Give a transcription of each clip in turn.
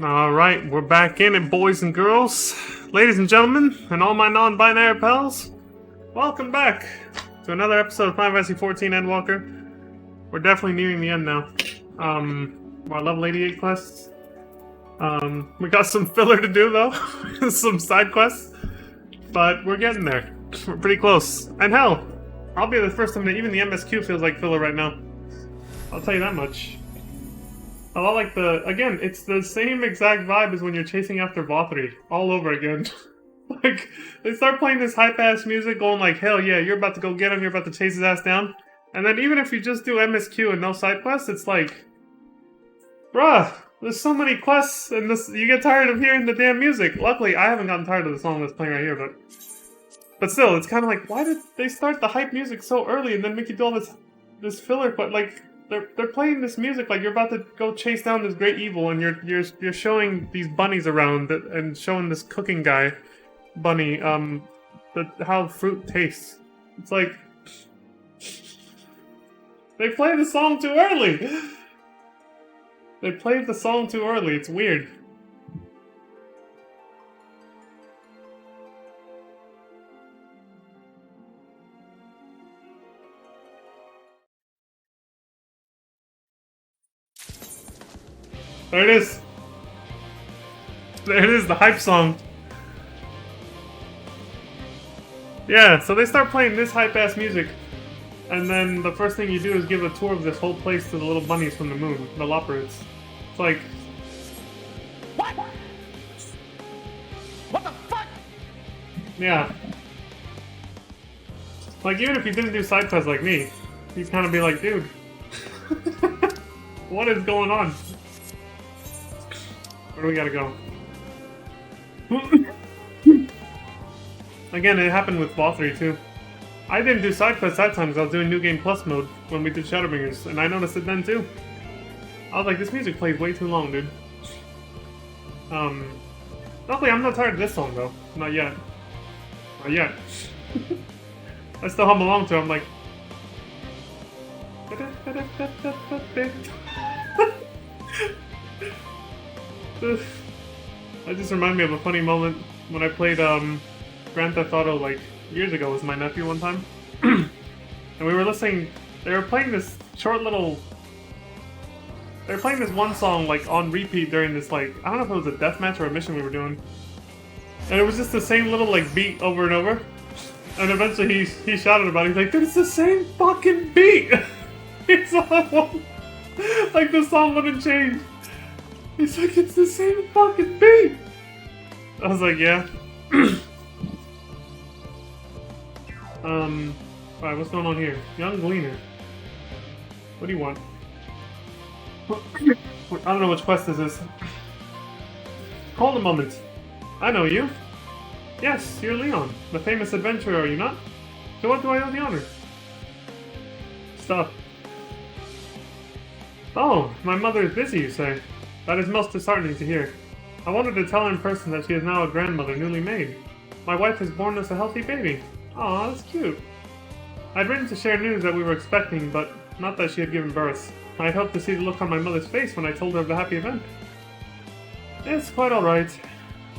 Alright, we're back in it, boys and girls. Ladies and gentlemen, and all my non-binary pals, welcome back to another episode of Final Fantasy 14 Endwalker. We're definitely nearing the end now. Our level 88 quests. We got some filler to do though, some side quests, but we're getting there. We're pretty close. And hell, I'll be the first time that even the MSQ feels like filler right now. I'll tell you that much. A lot like again, it's the same exact vibe as when you're chasing after Vothri, all over again. Like, they start playing this hype-ass music, going like, hell yeah, you're about to go get him, you're about to chase his ass down. And then even if you just do MSQ and no side quests, it's like, bruh, there's so many quests, and you get tired of hearing the damn music. Luckily, I haven't gotten tired of the song that's playing right here, but still, it's kind of like, why did they start the hype music so early and then make you do all this filler, but like, They're playing this music like you're about to go chase down this great evil, and you're showing these bunnies around and showing this cooking guy, bunny, how fruit tastes. It's like they play the song too early. They played the song too early. It's weird. There it is. There it is, the hype song. Yeah, so they start playing this hype-ass music, and then the first thing you do is give a tour of this whole place to the little bunnies from the moon, the Loperids. It's like... What? What the fuck? Yeah. Like, even if you didn't do side quests like me, you'd kind of be like, dude, what is going on? Where do we gotta go? Again, it happened with Vothri too. I didn't do side quests that time because I was doing New Game Plus mode when we did Shadowbringers, and I noticed it then too. I was like, this music plays way too long, dude. Luckily I'm not tired of this song though. Not yet. Not yet. I still hum along to it, I'm like... That just reminded me of a funny moment when I played Grand Theft Auto like years ago with my nephew one time. And we were listening, they were playing this short little... They were playing this one song like on repeat during this like, I don't know if it was a deathmatch or a mission we were doing. And it was just the same little like beat over and over. And eventually he shouted about it, he's like, dude, it's the same fucking beat! It's all... Like the song wouldn't change. He's like, it's the same fucking beat! I was like, yeah. Alright, what's going on here? Young Gleaner. What do you want? I don't know which quest this is. Hold a moment. I know you. Yes, you're Leon, the famous adventurer, are you not? So what do I owe the honor? Stop. Oh, my mother is busy, you say? That is most disheartening to hear. I wanted to tell her in person that she is now a grandmother newly made. My wife has born us a healthy baby. Aw, that's cute. I'd written to share news that we were expecting, but not that she had given birth. I had hoped to see the look on my mother's face when I told her of the happy event. It's quite alright.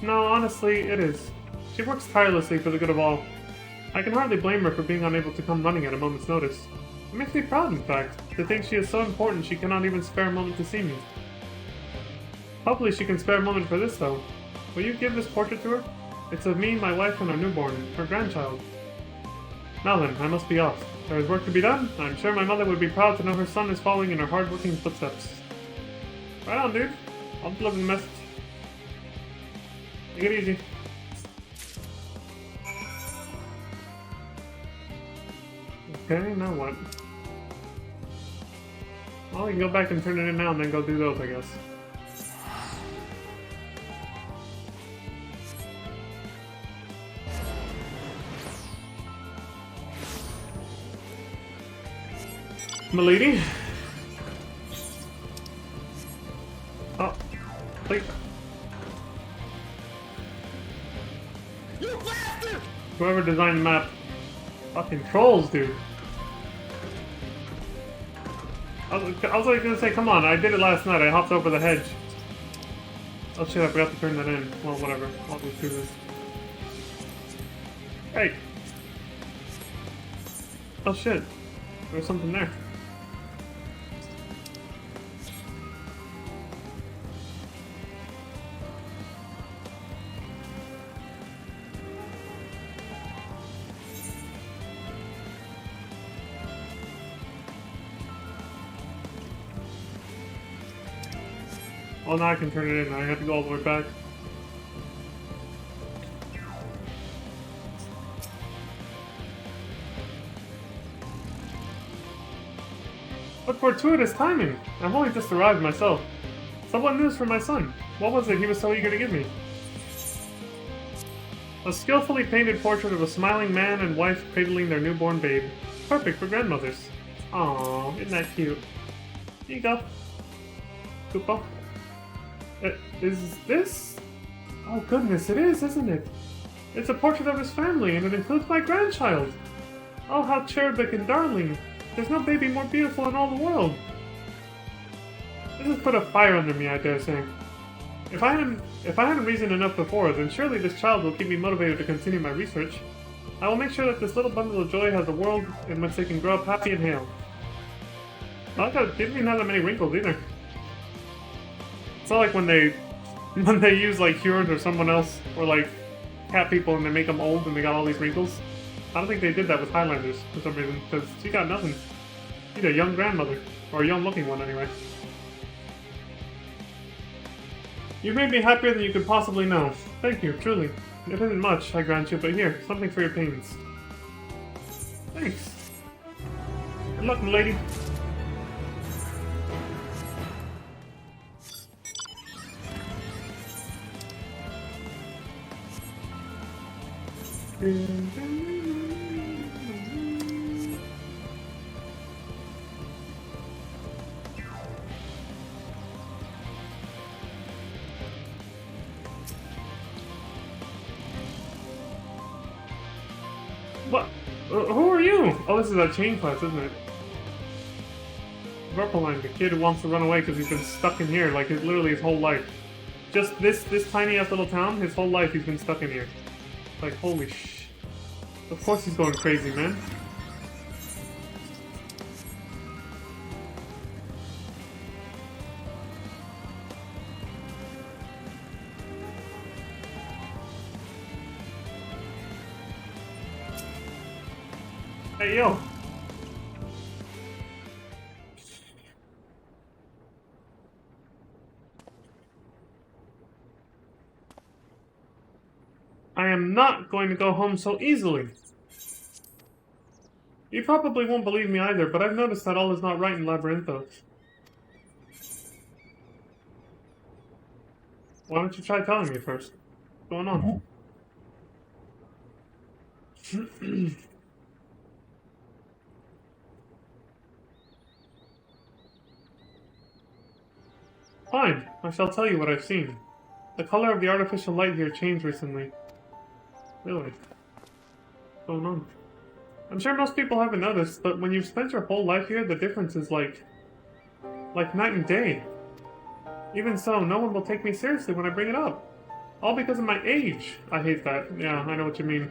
No, honestly, it is. She works tirelessly for the good of all. I can hardly blame her for being unable to come running at a moment's notice. It makes me proud, in fact, to think she is so important she cannot even spare a moment to see me. Hopefully she can spare a moment for this, though. Will you give this portrait to her? It's of me, my wife, and our newborn, her grandchild. Now then, I must be off. There is work to be done. I'm sure my mother would be proud to know her son is following in her hard-working footsteps. Right on, dude. I'll deliver the message. Take it easy. Okay, now what? Well, you can go back and turn it in now and then go do those, I guess. Milady? Oh, please. You bastard! Whoever designed the map. Fucking trolls, dude. I was like gonna say, come on, I did it last night. I hopped over the hedge. Oh shit, I forgot to turn that in. Well, whatever. I'll go through this. Hey! Oh shit. There's something there. Oh, now I can turn it in. I have to go all the way back. What fortuitous timing! I've only just arrived myself. Somewhat news for my son. What was it he was so eager to give me? A skillfully painted portrait of a smiling man and wife cradling their newborn babe. Perfect for grandmothers. Aww, isn't that cute? Here you go. Koopa. Is this? Oh goodness, it is, isn't it? It's a portrait of his family, and it includes my grandchild. Oh, how cherubic and darling. There's no baby more beautiful in all the world. This has put a fire under me, I dare say. If I hadn't reasoned enough before, then surely this child will keep me motivated to continue my research. I will make sure that this little bundle of joy has a world in which they can grow up happy and hale. It didn't even have that many wrinkles either. It's not like when they use like Cures or someone else, or like cat people, and they make them old and they got all these wrinkles. I don't think they did that with Highlanders for some reason, because she got nothing. She's a young grandmother, or a young-looking one anyway. You made me happier than you could possibly know. Thank you, truly. It isn't much, I grant you, but here, something for your pains. Thanks. Good luck, milady. What? Who are you? Oh, this is a chain class, isn't it? Verpaline, the kid who wants to run away because he's been stuck in here, like literally his whole life. Just this tiny ass little town, his whole life he's been stuck in here. Like, holy sh... Of course he's going crazy, man. Hey, yo! I am not going to go home so easily. You probably won't believe me either, but I've noticed that all is not right in Labyrinthos. Why don't you try telling me first? What's going on? Fine, I shall tell you what I've seen. The color of the artificial light here changed recently. Really? What's going on? I'm sure most people haven't noticed, but when you've spent your whole life here, the difference is like night and day. Even so, no one will take me seriously when I bring it up. All because of my age. I hate that. Yeah, I know what you mean.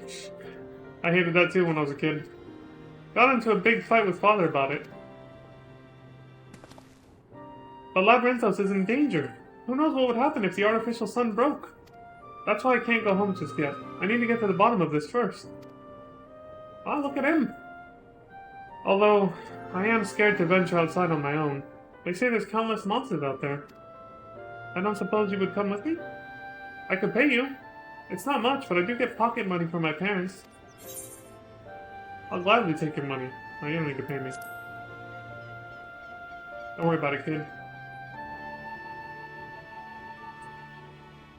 I hated that too when I was a kid. Got into a big fight with Father about it. But Labyrinthos is in danger. Who knows what would happen if the artificial sun broke? That's why I can't go home just yet. I need to get to the bottom of this first. Ah, look at him. Although, I am scared to venture outside on my own. They say there's countless monsters out there. I don't suppose you would come with me? I could pay you. It's not much, but I do get pocket money from my parents. I'll gladly take your money. No, you don't need to pay me. Don't worry about it, kid.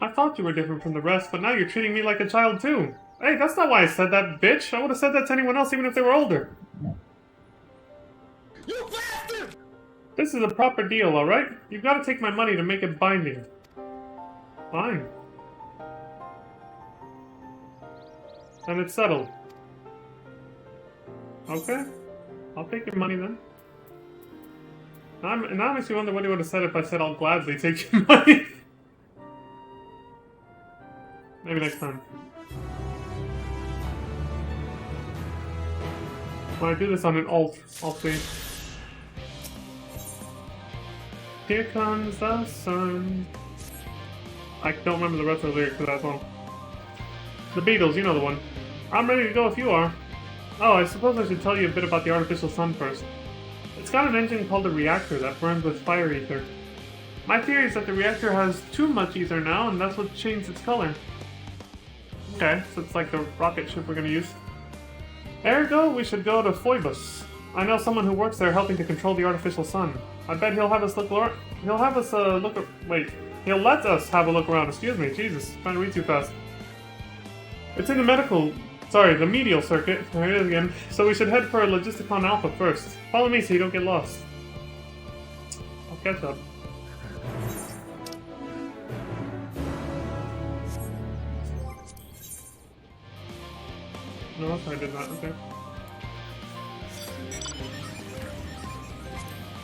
I thought you were different from the rest, but now you're treating me like a child too. Hey, that's not why I said that, bitch. I would have said that to anyone else even if they were older. You bastard! This is a proper deal, alright? You've got to take my money to make it binding. Fine. And it's settled. Okay. I'll take your money then. Now it makes me wonder what he would have said if I said I'll gladly take your money. maybe next time. When I do this on an alt, I'll see. Here comes the sun. I don't remember the rest of the lyrics to that song. The Beatles, you know the one. I'm ready to go if you are. Oh, I suppose I should tell you a bit about the artificial sun first. It's got an engine called a reactor that burns with fire ether. My theory is that the reactor has too much ether now, and that's what changed its color. Okay, so it's like the rocket ship we're gonna use. Ergo, we should go to Phoebus. I know someone who works there helping to control the artificial sun. I bet he'll have us look. He'll have us look. Wait, he'll let us have a look around. Excuse me, Jesus, trying to read too fast. It's in the the medial circuit. There it is again. So we should head for Logisticon Alpha first. Follow me so you don't get lost. I'll catch up. No, I did not. Okay.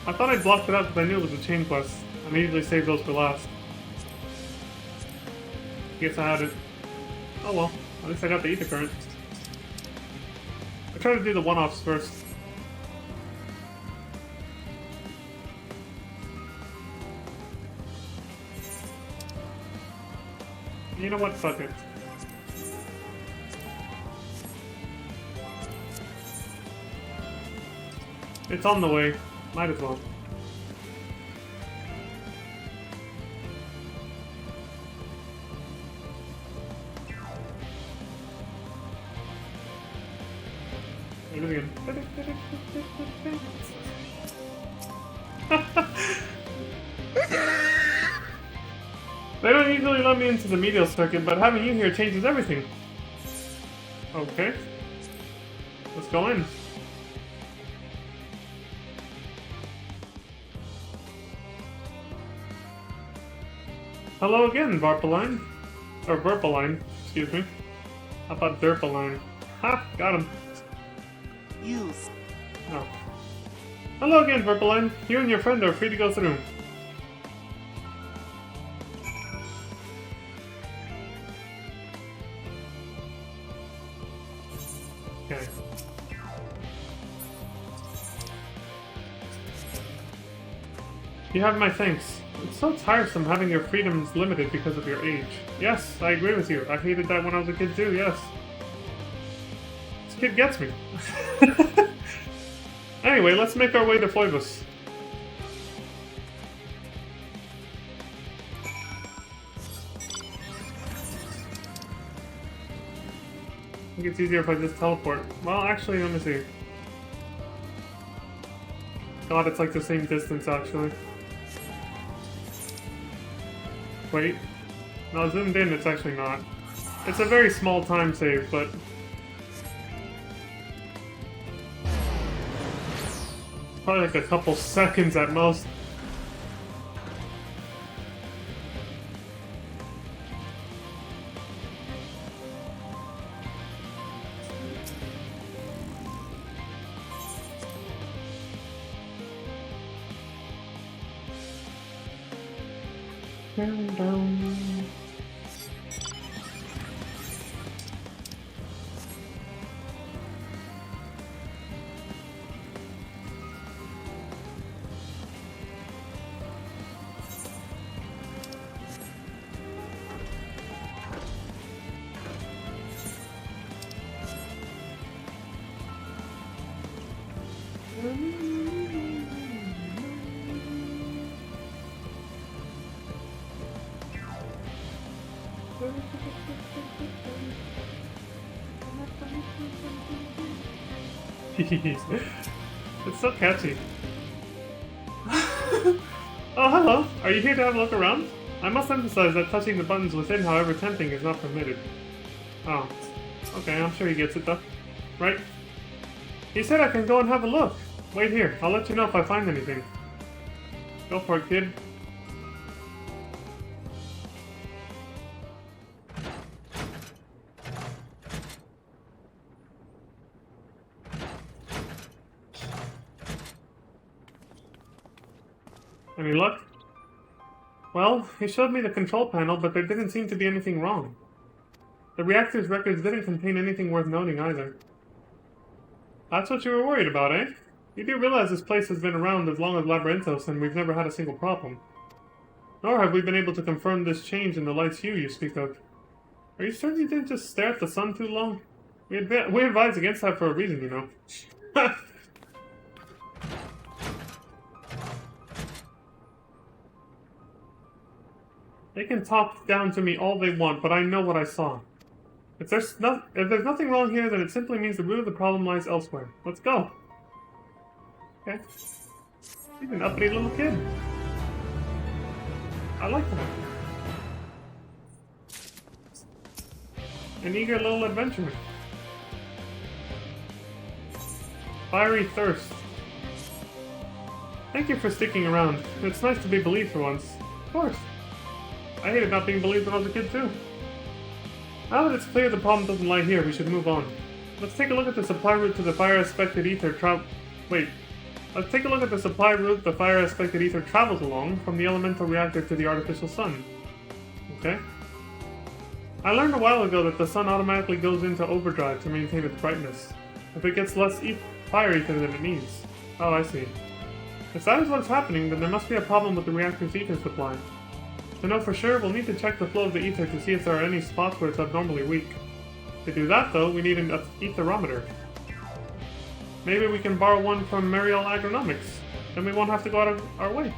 I thought I blocked it out because I knew it was a chain quest. I immediately saved those for last. Guess I had it. Oh well, at least I got the ether current. I try to do the one-offs first. You know what? Fuck it. It's on the way. Might as well. There it is again. They don't usually let me into the medial circuit, but having you here changes everything. Okay. Let's go in. Hello again, Varpaline. Or Verpaline, excuse me. How about Derpaline? Ha! Got him. Use. Oh. Hello again, Verpaline. You and your friend are free to go through. Okay. You have my thanks. It's so tiresome having your freedoms limited because of your age. Yes, I agree with you. I hated that when I was a kid too, yes. This kid gets me. Anyway, let's make our way to Phoebus. I think it's easier if I just teleport. Well, actually, let me see. God, it's like the same distance, actually. Wait. No, zoomed in, it's actually not. It's a very small time save, but... probably like a couple seconds at most. Down, down. It's so catchy. Oh, hello. Are you here to have a look around? I must emphasize that touching the buttons within, however tempting, is not permitted. Oh. Okay, I'm sure he gets it though. Right? He said I can go and have a look. Wait here. I'll let you know if I find anything. Go for it, kid. Any luck? Well, he showed me the control panel, but there didn't seem to be anything wrong. The reactor's records didn't contain anything worth noting either. That's what you were worried about, eh? You do realize this place has been around as long as Labyrinthos and we've never had a single problem. Nor have we been able to confirm this change in the light's hue you speak of. Are you certain you didn't just stare at the sun too long? We advise against that for a reason, you know. They can talk down to me all they want, but I know what I saw. If there's nothing wrong here, then it simply means the root of the problem lies elsewhere. Let's go. Okay. He's an uppity little kid. I like that. An eager little adventurer. Fiery thirst. Thank you for sticking around. It's nice to be believed for once. Of course. I hated not being believed when I was a kid too. Now that it's clear the problem doesn't lie here, we should move on. Let's take a look at the supply route to the fire-aspected ether Let's take a look at the supply route the fire-aspected ether travels along from the elemental reactor to the artificial sun. Okay. I learned a while ago that the sun automatically goes into overdrive to maintain its brightness. If it gets less fire ether than it needs. Oh, I see. If that is what's happening, then there must be a problem with the reactor's ether supply. To know for sure, we'll need to check the flow of the ether to see if there are any spots where it's abnormally weak. To do that, though, we need an etherometer. Maybe we can borrow one from Mariel Agronomics. Then we won't have to go out of our way.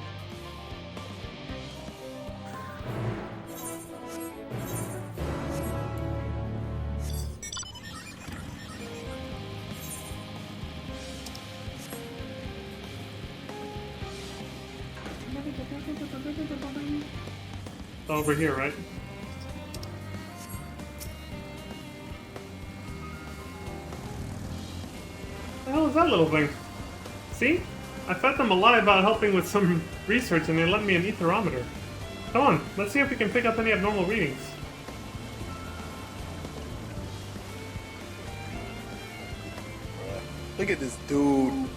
It's over here, right? What the hell is that little thing? See? I fed them a lie about helping with some research and they lent me an etherometer. Come on, let's see if we can pick up any abnormal readings. Look at this dude.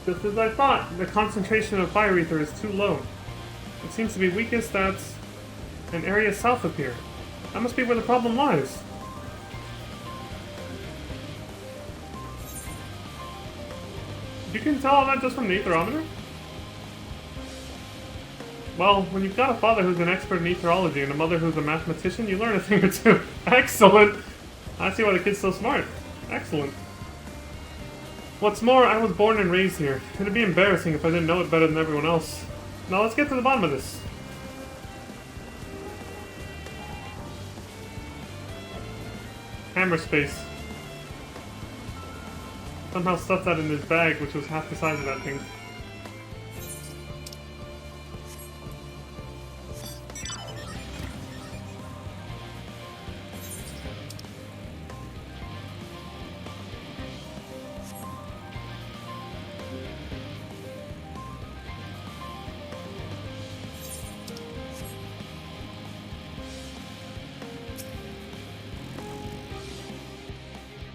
Just as I thought, the concentration of fire ether is too low. It seems to be weakest at an area south of here. That must be where the problem lies. You can tell all that just from the etherometer? Well, when you've got a father who's an expert in etherology and a mother who's a mathematician, you learn a thing or two. Excellent! I see why the kid's so smart. Excellent. What's more, I was born and raised here. It'd be embarrassing if I didn't know it better than everyone else. Now let's get to the bottom of this. Hammer space. Somehow stuffed that in his bag, which was half the size of that thing.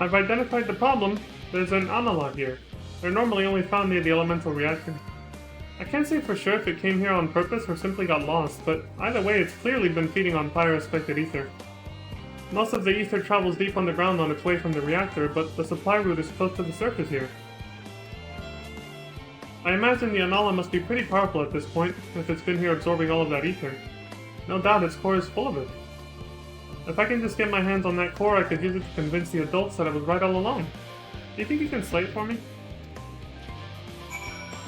I've identified the problem. There's an analog here. They're normally only found near the elemental reactor. I can't say for sure if it came here on purpose or simply got lost, but either way it's clearly been feeding on fire-aspected ether. Most of the ether travels deep underground on its way from the reactor, but the supply route is close to the surface here. I imagine the Anala must be pretty powerful at this point, if it's been here absorbing all of that ether. No doubt its core is full of it. If I can just get my hands on that core, I could use it to convince the adults that I was right all along. Do you think you can slay it for me?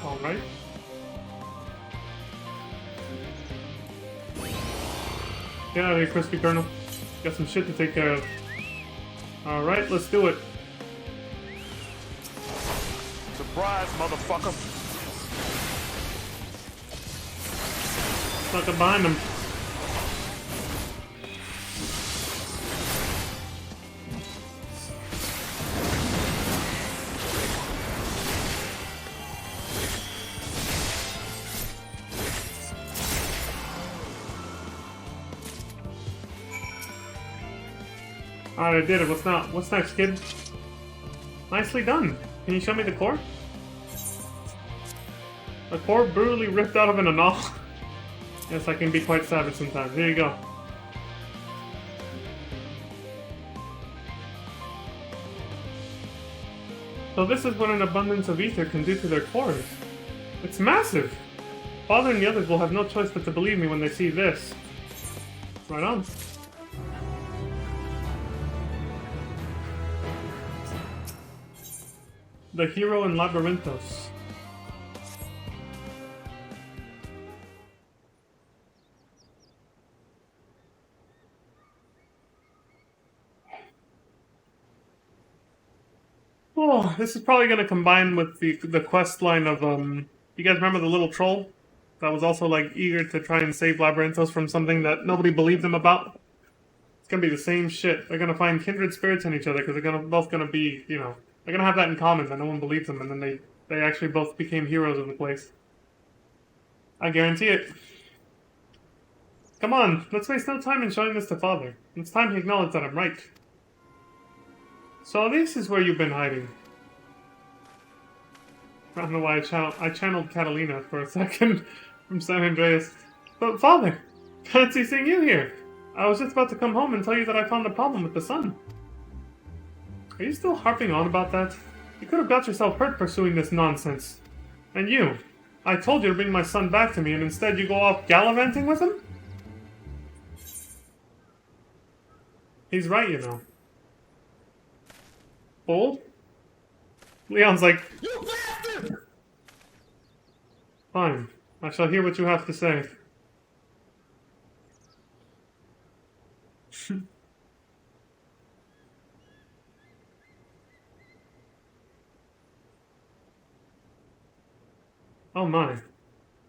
Alright. Get out of here, Crispy Colonel. Got some shit to take care of. Alright, let's do it. Surprise, motherfucker. Stuck up behind him. Alright, I did it. What's next, kid? Nicely done. Can you show me the core? A core brutally ripped out of an anal. Yes, I can be quite savage sometimes. Here you go. So this is what an abundance of ether can do to their cores. It's massive! Father and the others will have no choice but to believe me when they see this. Right on. The hero in Labyrinthos. Oh, this is probably gonna combine with the quest line of you guys remember the little troll that was also like eager to try and save Labyrinthos from something that nobody believed him about? It's gonna be the same shit. They're gonna find kindred spirits in each other because they're both gonna be, you know, they're gonna have that in common that no one believes them, and then they actually both became heroes of the place. I guarantee it. Come on, let's waste no time in showing this to Father. It's time he acknowledged that I'm right. So this is where you've been hiding. I don't know why I channeled Catalina for a second from San Andreas. But Father, fancy seeing you here. I was just about to come home and tell you that I found a problem with the sun. Are you still harping on about that? You could have got yourself hurt pursuing this nonsense. And you, I told you to bring my son back to me, and instead you go off gallivanting with him? He's right, you know. Bold? Leon's like, you bastard! Fine. I shall hear what you have to say. Oh my.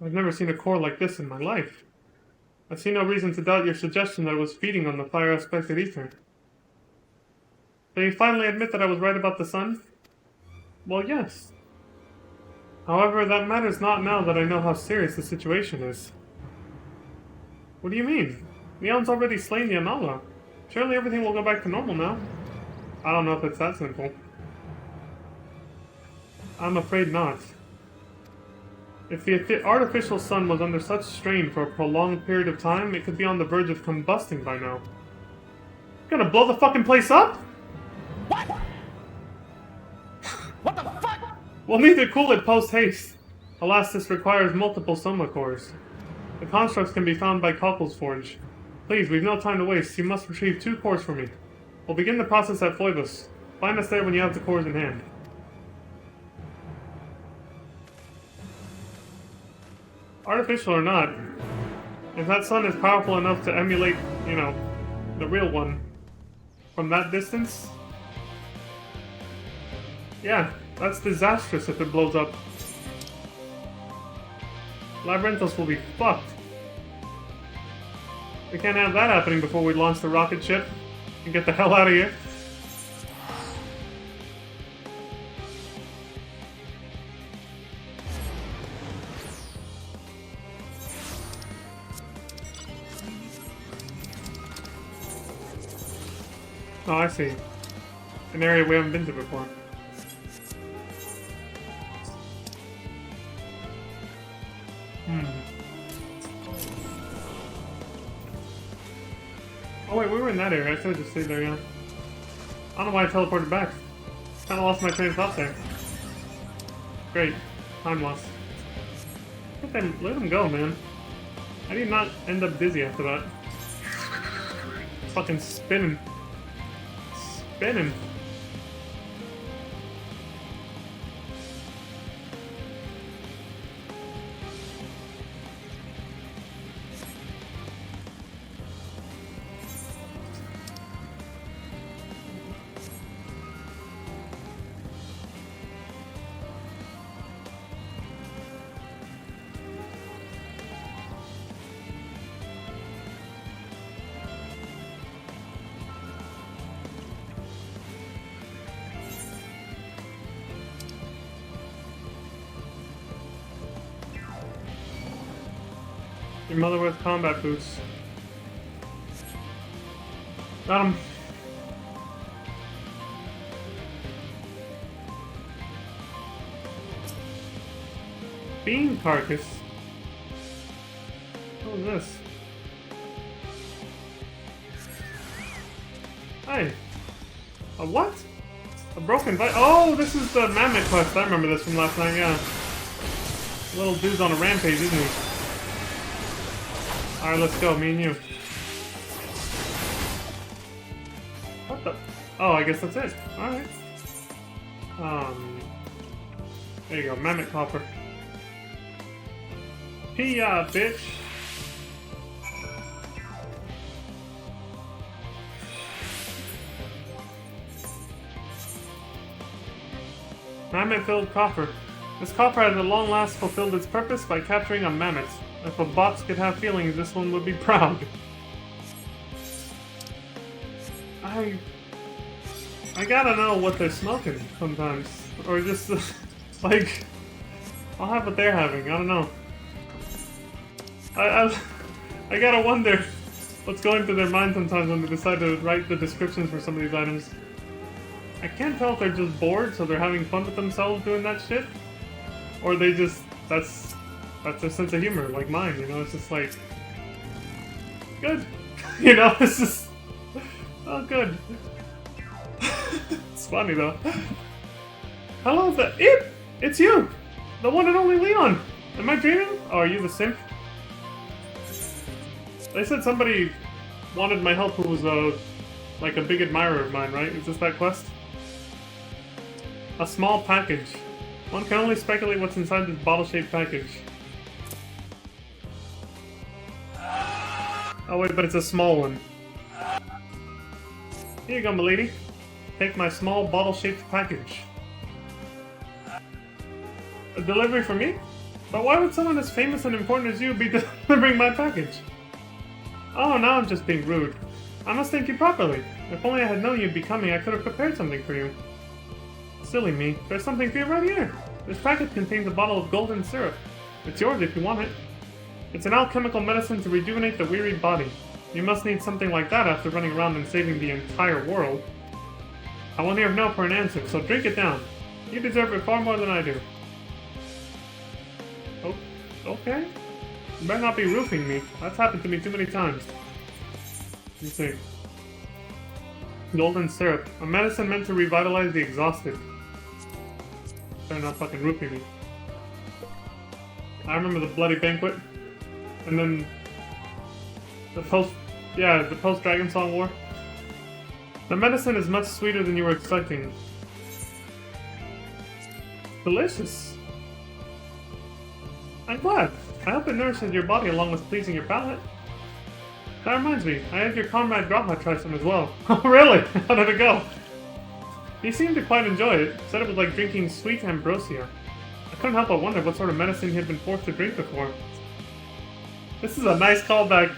I've never seen a core like this in my life. I see no reason to doubt your suggestion that it was feeding on the fire-aspected ether. So you finally admit that I was right about the sun? Well, yes. However, that matters not now that I know how serious the situation is. What do you mean? Leon's already slain the Amala. Surely everything will go back to normal now. I don't know if it's that simple. I'm afraid not. If the artificial sun was under such strain for a prolonged period of time, it could be on the verge of combusting by now. Gonna blow the fucking place up? What? What the fuck? We'll need to cool it post-haste. Alas, this requires multiple soma cores. The constructs can be found by Cockle's Forge. Please, we've no time to waste. You must retrieve 2 cores for me. We'll begin the process at Phoebus. Find us there when you have the cores in hand. Artificial or not, if that sun is powerful enough to emulate, you know, the real one from that distance, yeah, that's disastrous if it blows up. Labyrinthos will be fucked. We can't have that happening before we launch the rocket ship and get the hell out of here. Oh, I see. An area we haven't been to before. Oh wait, we were in that area. I should have just stayed there, yeah. I don't know why I teleported back. Kinda lost my train of thought there. Great. Time loss. Let him go, man. I did not end up dizzy after that. Fucking spinning. Spinning. Your mother wears combat boots. Got him. Bean carcass? What is this? Hey. A what? A broken bite. Oh, this is the Mammoth quest. I remember this from last night, yeah. Little dude's on a rampage, isn't he? Alright, let's go, me and you. What the? Oh, I guess that's it. Alright. There you go, Mammoth Copper. Hiya, bitch! Mammoth-filled copper. This copper has at long last fulfilled its purpose by capturing a mammoth. If a box could have feelings, this one would be proud. I gotta know what they're smoking sometimes. Or just, like, I'll have what they're having, I don't know. I gotta wonder what's going through their mind sometimes when they decide to write the descriptions for some of these items. I can't tell if they're just bored, so they're having fun with themselves doing that shit, or they just, that's their sense of humor, like mine, you know, it's just like, good, you know, it's just, oh good. It's funny though. Hello, it's you! The one and only Leon! Am I dreaming? Oh, are you the simp? They said somebody wanted my help who was like a big admirer of mine, right? Is this that quest? A small package. One can only speculate what's inside this bottle-shaped package. Oh wait, but it's a small one. Here you go, m'lady. Take my small bottle-shaped package. A delivery for me? But why would someone as famous and important as you be delivering my package? Oh, now I'm just being rude. I must thank you properly. If only I had known you'd be coming, I could have prepared something for you. Silly me. There's something for you right here. This packet contains a bottle of golden syrup. It's yours if you want it. It's an alchemical medicine to rejuvenate the wearied body. You must need something like that after running around and saving the entire world. I won't hear of no for an answer, so drink it down. You deserve it far more than I do. Oh, okay. You better not be roofing me. That's happened to me too many times. Let me see. Golden syrup. A medicine meant to revitalize the exhausted. Better not fucking roofing me. I remember the bloody banquet. And then the post-Dragon Song War. The medicine is much sweeter than you were expecting. Delicious. I'm glad. I hope it nourishes your body along with pleasing your palate. That reminds me, I had your comrade Grandpa try some as well. Oh really? How did it go? He seemed to quite enjoy it. Said it was like drinking sweet ambrosia. I couldn't help but wonder what sort of medicine he had been forced to drink before. This is a nice callback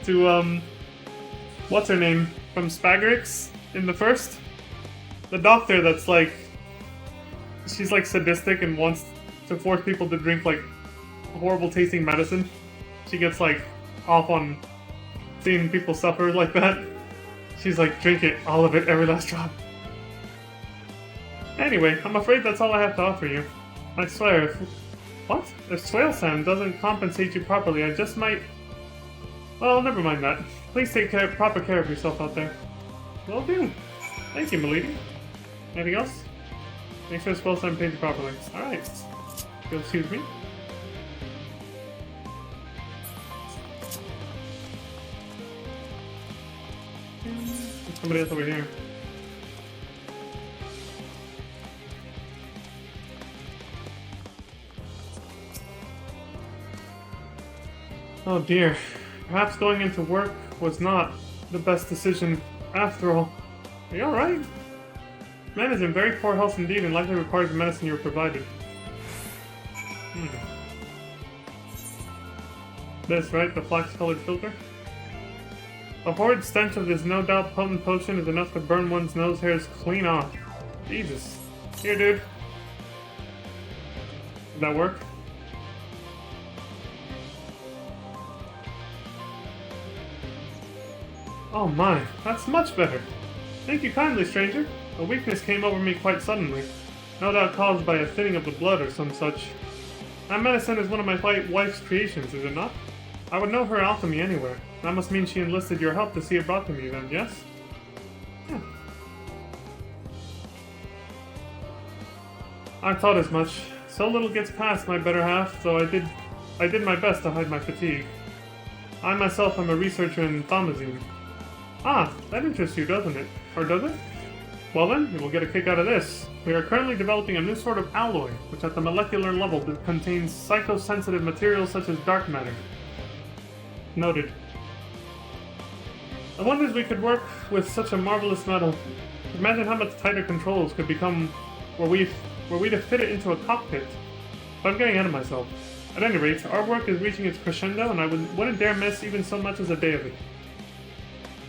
to, what's her name? From Spagarix in the first? The doctor that's like... She's like sadistic and wants to force people to drink like horrible tasting medicine. She gets like off on seeing people suffer like that. She's like, drink it, all of it, every last drop. Anyway, I'm afraid that's all I have to offer you. I swear, if Swale Sand doesn't compensate you properly, I just might... Well, never mind that. Please take proper care of yourself out there. Will do. Thank you, m'lady. Anything else? Make sure Swale Sand pays you properly. Alright. Excuse me. There's somebody else over here. Oh dear. Perhaps going into work was not the best decision after all. Are you alright? Man is in very poor health indeed and likely requires the medicine you were provided. This, right? The flax-colored filter? The horrid stench of this no doubt potent potion is enough to burn one's nose hairs clean off. Jesus. Here, dude. Did that work? Oh my, that's much better. Thank you kindly, stranger. A weakness came over me quite suddenly. No doubt caused by a thinning of the blood or some such. That medicine is one of my wife's creations, is it not? I would know her alchemy anywhere. That must mean she enlisted your help to see it brought to me then, yes? Yeah. I thought as much. So little gets past my better half, though I did my best to hide my fatigue. I myself am a researcher in thaumasine. Ah, that interests you, doesn't it? Or does it? Well then, you will get a kick out of this. We are currently developing a new sort of alloy, which at the molecular level contains psychosensitive materials such as dark matter. Noted. I wonder if we could work with such a marvelous metal. Imagine how much tighter controls could become were we to fit it into a cockpit. But I'm getting ahead of myself. At any rate, our work is reaching its crescendo, and I wouldn't dare miss even so much as a day of it.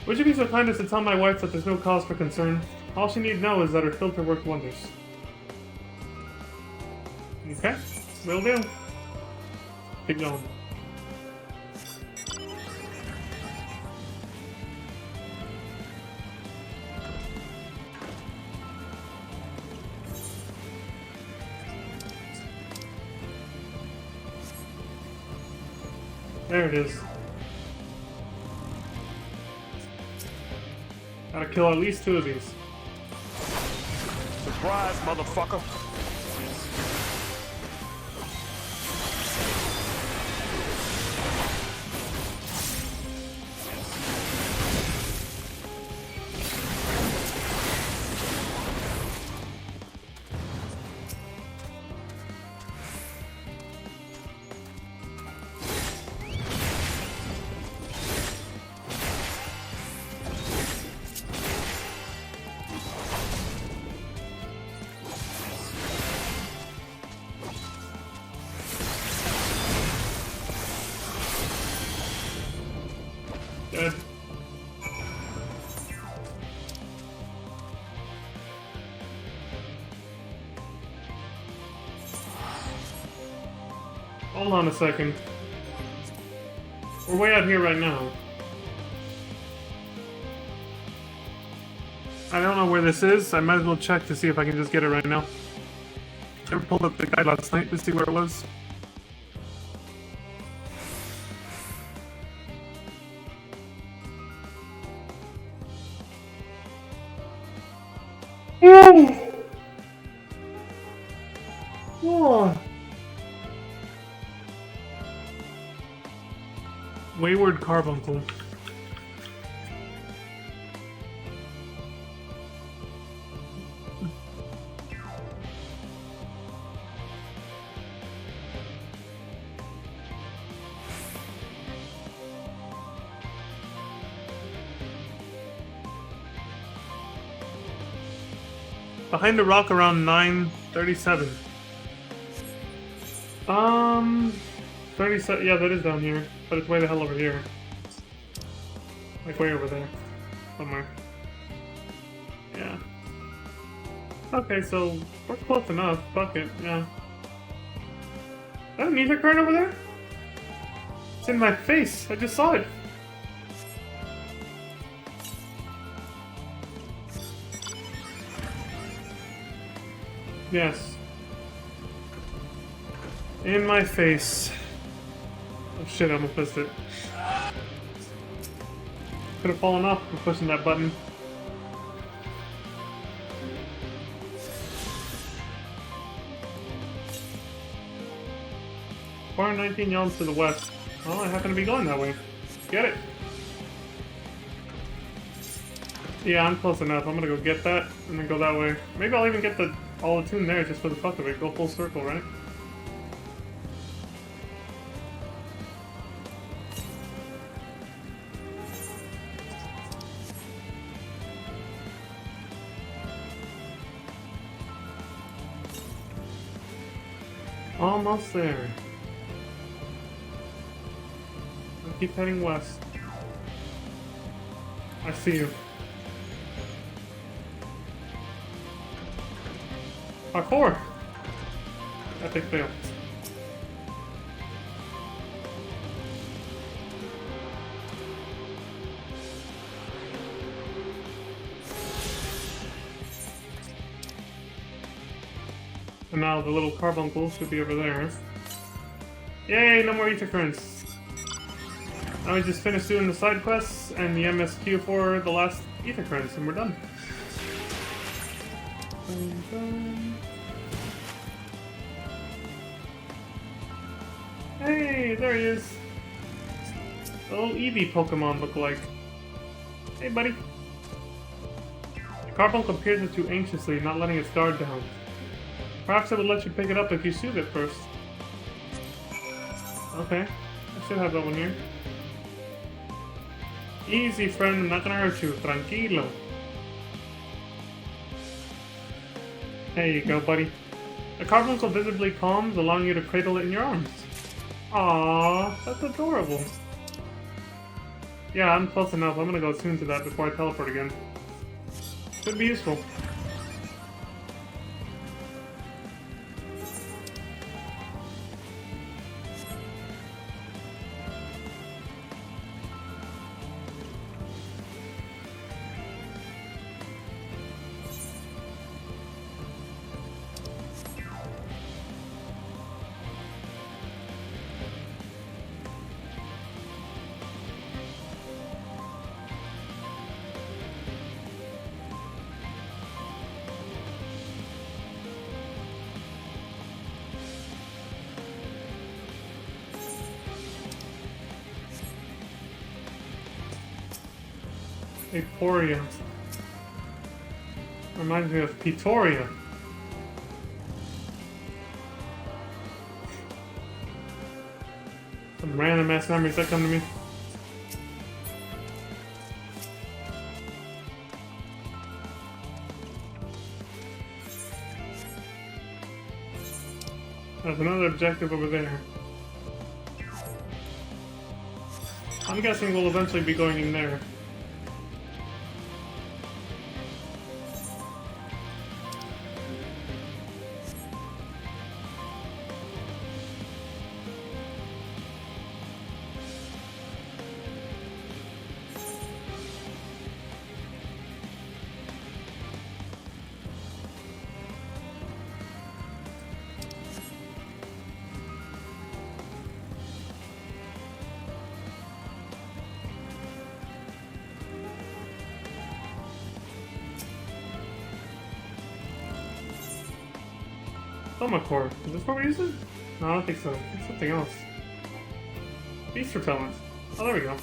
Would you be so kind as to tell my wife that there's no cause for concern? All she need know is that her filter worked wonders. Okay, will do. Keep going. There it is. Gotta kill at least 2 of these. Surprise, motherfucker. Dead. Hold on a second. We're way out here right now. I don't know where this is. I might as well check to see if I can just get it right now. I pulled up the guide last night to see where it was. Oh. Wayward Carbuncle. Behind the rock around 9:37. 37. Yeah, that is down here, but it's way the hell over here. Like way over there, somewhere. Yeah. Okay, so we're close enough. Fuck it. Yeah. Is that an ether card over there? It's in my face. I just saw it. Yes. In my face. Oh shit, I almost missed it. Could have fallen off for pushing that button. Bar 19 yawns to the west. Well, I happen to be going that way. Get it. Yeah, I'm close enough. I'm gonna go get that and then go that way. Maybe I'll even get all the tune there just for the fuck of it. Go full circle, right? Almost there. I'll keep heading west. I see you. Parkour! Epic fail. And now the little carbuncle should be over there. Yay, no more ether currents. Now we just finished doing the side quests and the MSQ for the last ether currents, and we're done. Hey, there he is. The little Eevee Pokemon look like. Hey, buddy. The carbuncle peers at you anxiously, not letting its guard down. Perhaps it would let you pick it up if you soothe it first. Okay, I should have that one here. Easy, friend. I'm not gonna hurt you. Tranquilo. There you go, buddy. The carbuncle visibly calms, allowing you to cradle it in your arms. Aww, that's adorable. Yeah, I'm close enough. I'm gonna go attune to that before I teleport again. Could be useful. Aporia. Reminds me of Pitoria. Some random ass memories that come to me. There's another objective over there. I'm guessing we'll eventually be going in there. Core. Is this what we use it? No, I don't think so. It's something else. Beast repellent. Oh, there we go.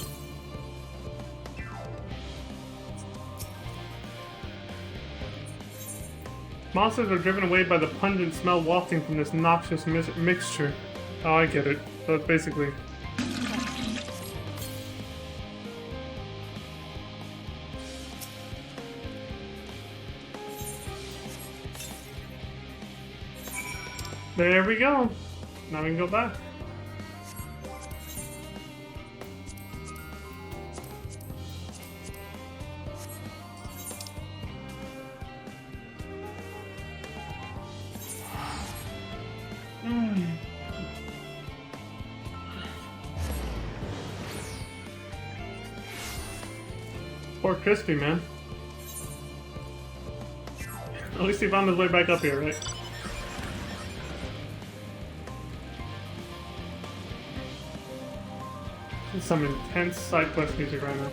Monsters are driven away by the pungent smell wafting from this noxious mixture. Oh, I get it. So it's basically... There we go. Now we can go back. Poor Crispy, man. At least he found his way back up here, right? Some intense side quest music right now.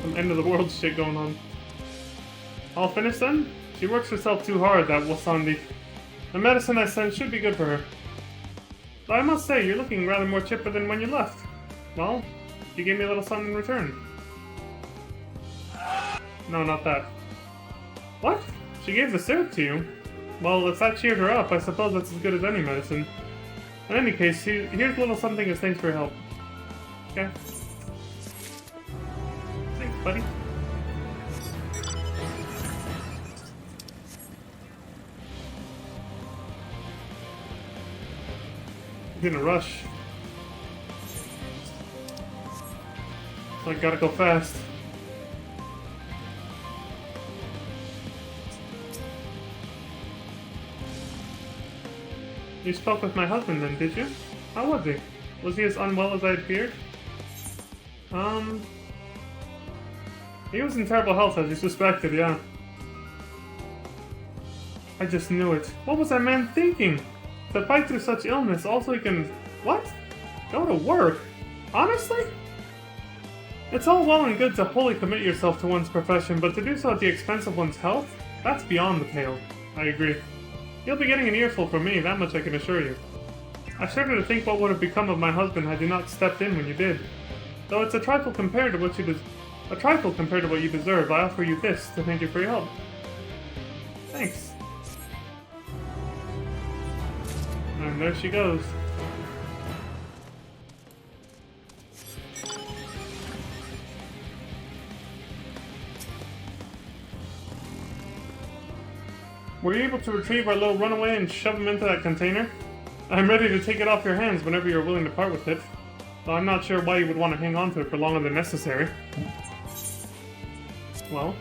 Some end of the world shit going on. All finished then? She works herself too hard, that Wasandi. The medicine I sent should be good for her. But I must say, you're looking rather more chipper than when you left. Well, you gave me a little something in return. No, not that. What? She gave the syrup to you? Well, if that cheered her up, I suppose that's as good as any medicine. In any case, here's a little something as thanks for your help. Okay? Thanks, buddy. I'm in a rush. So I gotta go fast. You spoke with my husband then, did you? How was he? Was he as unwell as I had feared? He was in terrible health as you suspected, yeah. I just knew it. What was that man thinking? To fight through such illness, also he can... What? Go to work? Honestly? It's all well and good to wholly commit yourself to one's profession, but to do so at the expense of one's health? That's beyond the pale. I agree. You'll be getting an earful from me, that much I can assure you. I shudder to think what would have become of my husband had you not stepped in when you did. Though it's a trifle compared to what you deserve, I offer you this to thank you for your help. Thanks. And there she goes. Were you able to retrieve our little runaway and shove him into that container? I'm ready to take it off your hands whenever you're willing to part with it. Though I'm not sure why you would want to hang on to it for longer than necessary. Well,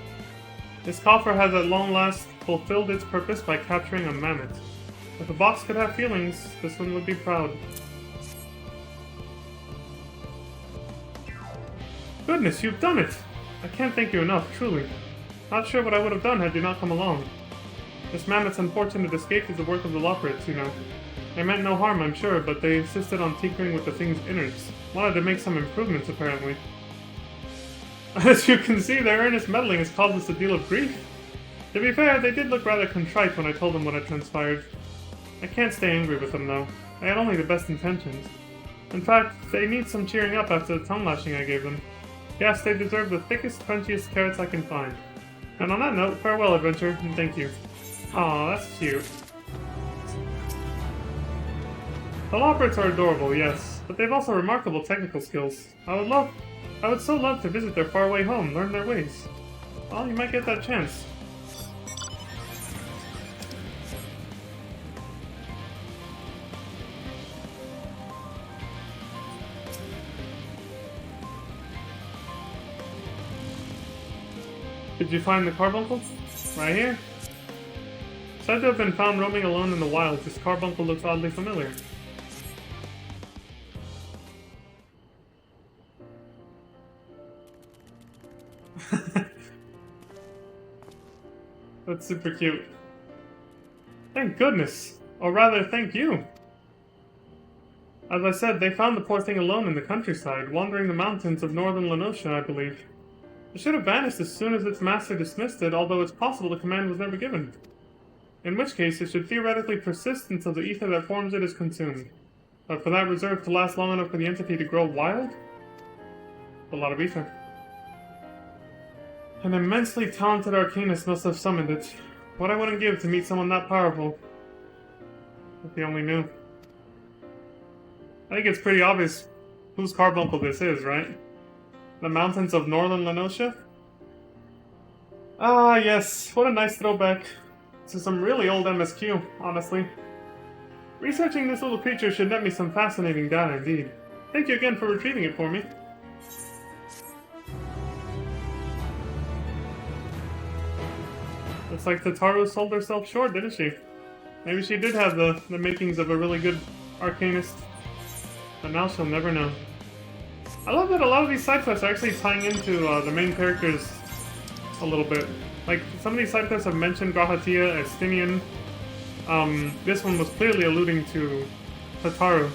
this coffer has at long last fulfilled its purpose by capturing a mammoth. If a box could have feelings, this one would be proud. Goodness, you've done it! I can't thank you enough, truly. Not sure what I would have done had you not come along. This mammoth's unfortunate escape is the work of the Loporrits, you know. They meant no harm, I'm sure, but they insisted on tinkering with the thing's innards. Wanted to make some improvements, apparently. As you can see, their earnest meddling has caused us a deal of grief. To be fair, they did look rather contrite when I told them what had transpired. I can't stay angry with them, though. They had only the best intentions. In fact, they need some cheering up after the tongue lashing I gave them. Yes, they deserve the thickest, crunchiest carrots I can find. And on that note, farewell, adventure, and thank you. Aw, that's cute. The Loporrits are adorable, yes, but they've also remarkable technical skills. I would so love to visit their faraway home, learn their ways. Well, you might get that chance. Did you find the carbuncle? Right here. Said to have been found roaming alone in the wild, this carbuncle looks oddly familiar. That's super cute. Thank goodness! Or rather, thank you! As I said, they found the poor thing alone in the countryside, wandering the mountains of northern Lenosha, I believe. It should have vanished as soon as its master dismissed it, although it's possible the command was never given. In which case, it should theoretically persist until the ether that forms it is consumed. But for that reserve to last long enough for the entity to grow wild? A lot of ether. An immensely talented arcanist must have summoned it. What I wouldn't give to meet someone that powerful. If he only knew. I think it's pretty obvious whose carbuncle this is, right? The mountains of northern Lenosha? Ah, yes. What a nice throwback to some really old MSQ, honestly. Researching this little creature should net me some fascinating data indeed. Thank you again for retrieving it for me. Looks like Tataru sold herself short, didn't she? Maybe she did have the makings of a really good arcanist. But now she'll never know. I love that a lot of these side quests are actually tying into the main characters a little bit. Like, some of these side quests have mentioned Grahatia, Estinian. This one was clearly alluding to Tataru.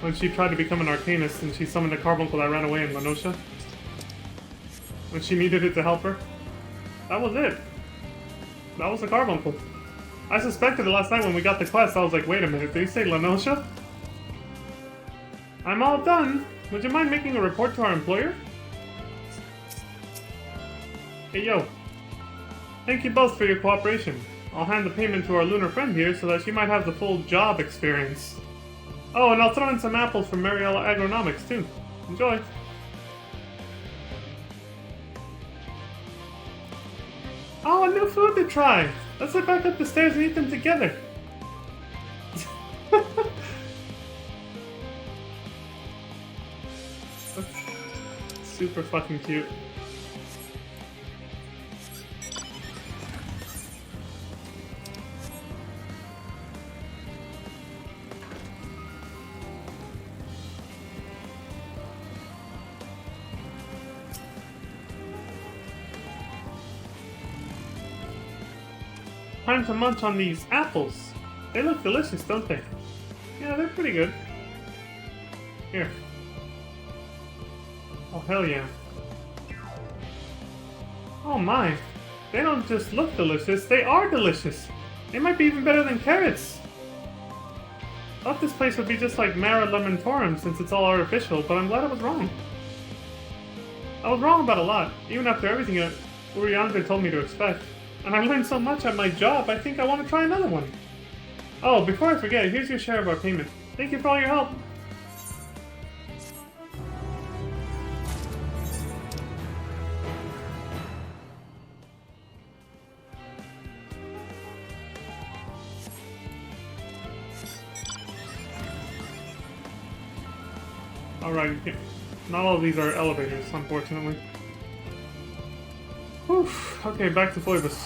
When she tried to become an arcanist and she summoned a carbuncle that ran away in Lenosha. When she needed it to help her. That was it. That was the carbuncle. I suspected it last night when we got the quest. I was like, wait a minute, did he say Lenosha? I'm all done. Would you mind making a report to our employer? Hey, yo. Thank you both for your cooperation. I'll hand the payment to our lunar friend here so that she might have the full job experience. Oh, and I'll throw in some apples from Mariella Agronomics, too. Enjoy. Oh, a new food to try! Let's head back up the stairs and eat them together. That's super fucking cute. Time to munch on these apples. They look delicious, don't they? Yeah, they're pretty good. Here. Oh, hell yeah. Oh my. They don't just look delicious, they are delicious. They might be even better than carrots. Thought this place would be just like Mara Lemontorum since it's all artificial, but I'm glad I was wrong. I was wrong about a lot, even after everything that Urianger told me to expect. And I learned so much at my job, I think I want to try another one. Oh, before I forget, here's your share of our payment. Thank you for all your help. Alright, not all of these are elevators, unfortunately. Whew. Okay, back to Phoebus.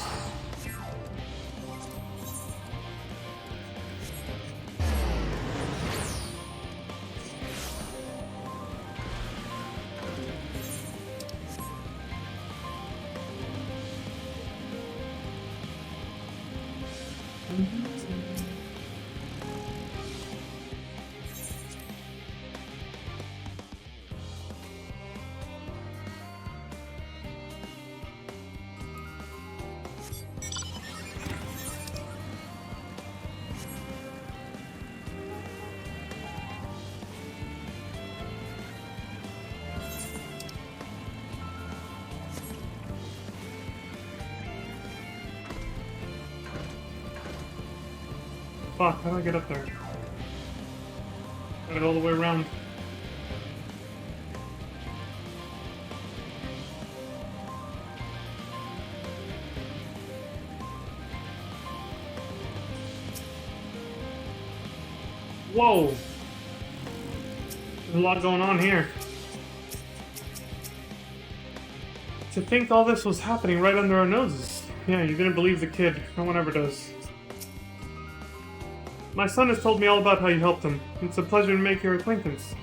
Fuck, how do I get up there? Gotta go all the way around. Whoa! There's a lot going on here. To think all this was happening right under our noses. Yeah, you didn't believe the kid. No one ever does. My son has told me all about how you helped him. It's a pleasure to make your acquaintance.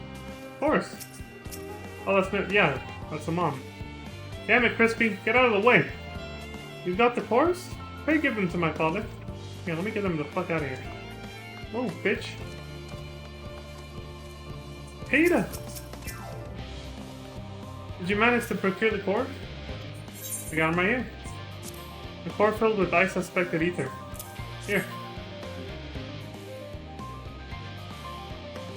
Of course. Oh, yeah, that's the mom. Damn it, Crispy, get out of the way. You got the cores? Pray give them to my father. Yeah, let me get them the fuck out of here. Whoa, bitch. Peter! Did you manage to procure the core? I got them right here. The core filled with I-suspected ether. Here.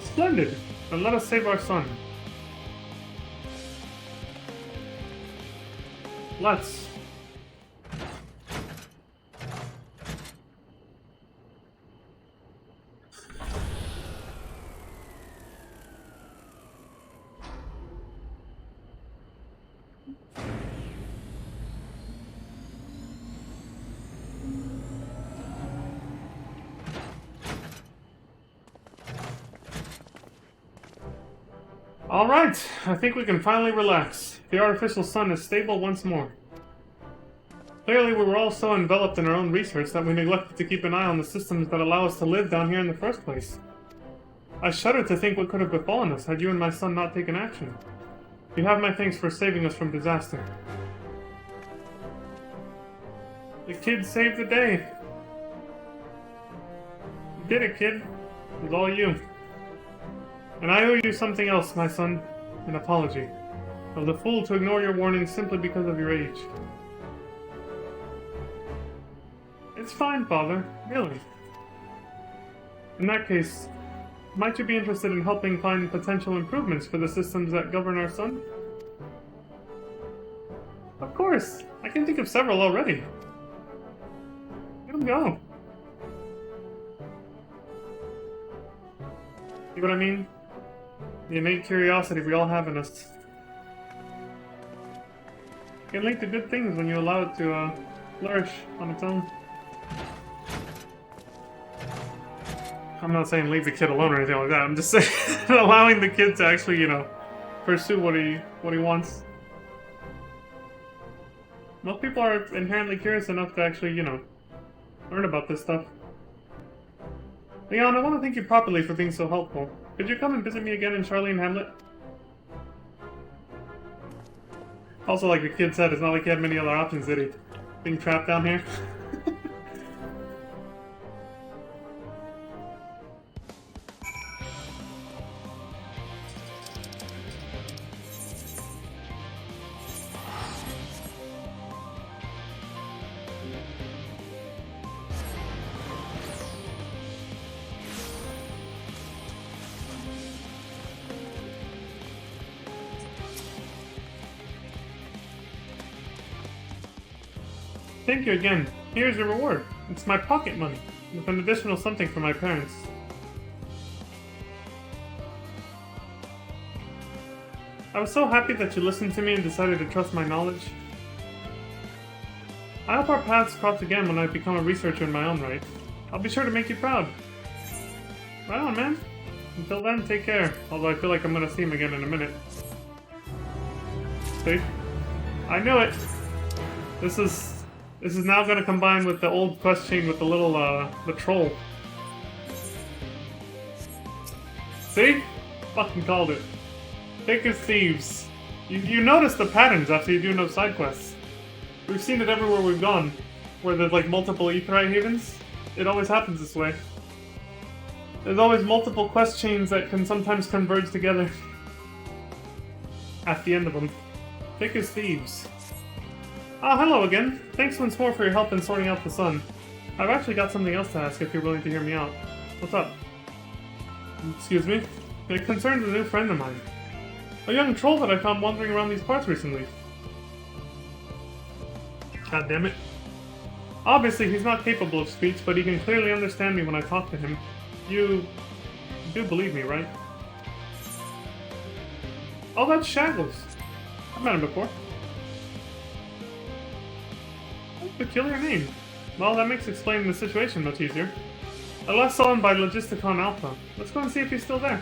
Splendid! Then let us save our son. Let's. Alright, I think we can finally relax. The artificial sun is stable once more. Clearly we were all so enveloped in our own research that we neglected to keep an eye on the systems that allow us to live down here in the first place. I shudder to think what could have befallen us had you and my son not taken action. You have my thanks for saving us from disaster. The kid saved the day. You did it, kid. It was all you. And I owe you something else, my son. An apology. I was a fool to ignore your warnings simply because of your age. It's fine, Father. Really. In that case, might you be interested in helping find potential improvements for the systems that govern our son? Of course! I can think of several already. Let them go. See what I mean? The innate curiosity we all have in us. It can lead to good things when you allow it to flourish on its own. I'm not saying leave the kid alone or anything like that. I'm just saying allowing the kid to actually, you know, pursue what he wants. Most people are inherently curious enough to actually, you know, learn about this stuff. Leon, I want to thank you properly for being so helpful. Could you come and visit me again in Charlene Hamlet? Also, like the kid said, it's not like he had many other options, did he? Being trapped down here. Thank you again. Here's your reward. It's my pocket money, with an additional something for my parents. I was so happy that you listened to me and decided to trust my knowledge. I hope our paths cross again when I become a researcher in my own right. I'll be sure to make you proud. Right on, man. Until then, take care. Although I feel like I'm gonna see him again in a minute. See? I knew it! This is now gonna combine with the old quest chain with the little, the troll. See? Fucking called it. Thick as thieves. You notice the patterns after you do enough side quests. We've seen it everywhere we've gone. Where there's like multiple Aetheryte havens. It always happens this way. There's always multiple quest chains that can sometimes converge together. At the end of them. Thick as thieves. Ah, hello again. Thanks once more for your help in sorting out the sun. I've actually got something else to ask if you're willing to hear me out. What's up? Excuse me? It concerns a new friend of mine. A young troll that I found wandering around these parts recently. God damn it. Obviously, he's not capable of speech, but he can clearly understand me when I talk to him. You do believe me, right? Oh, that's Shaggles. I've met him before. Peculiar name. Well, that makes explaining the situation much easier. I last saw him by Logisticon Alpha. Let's go and see if he's still there.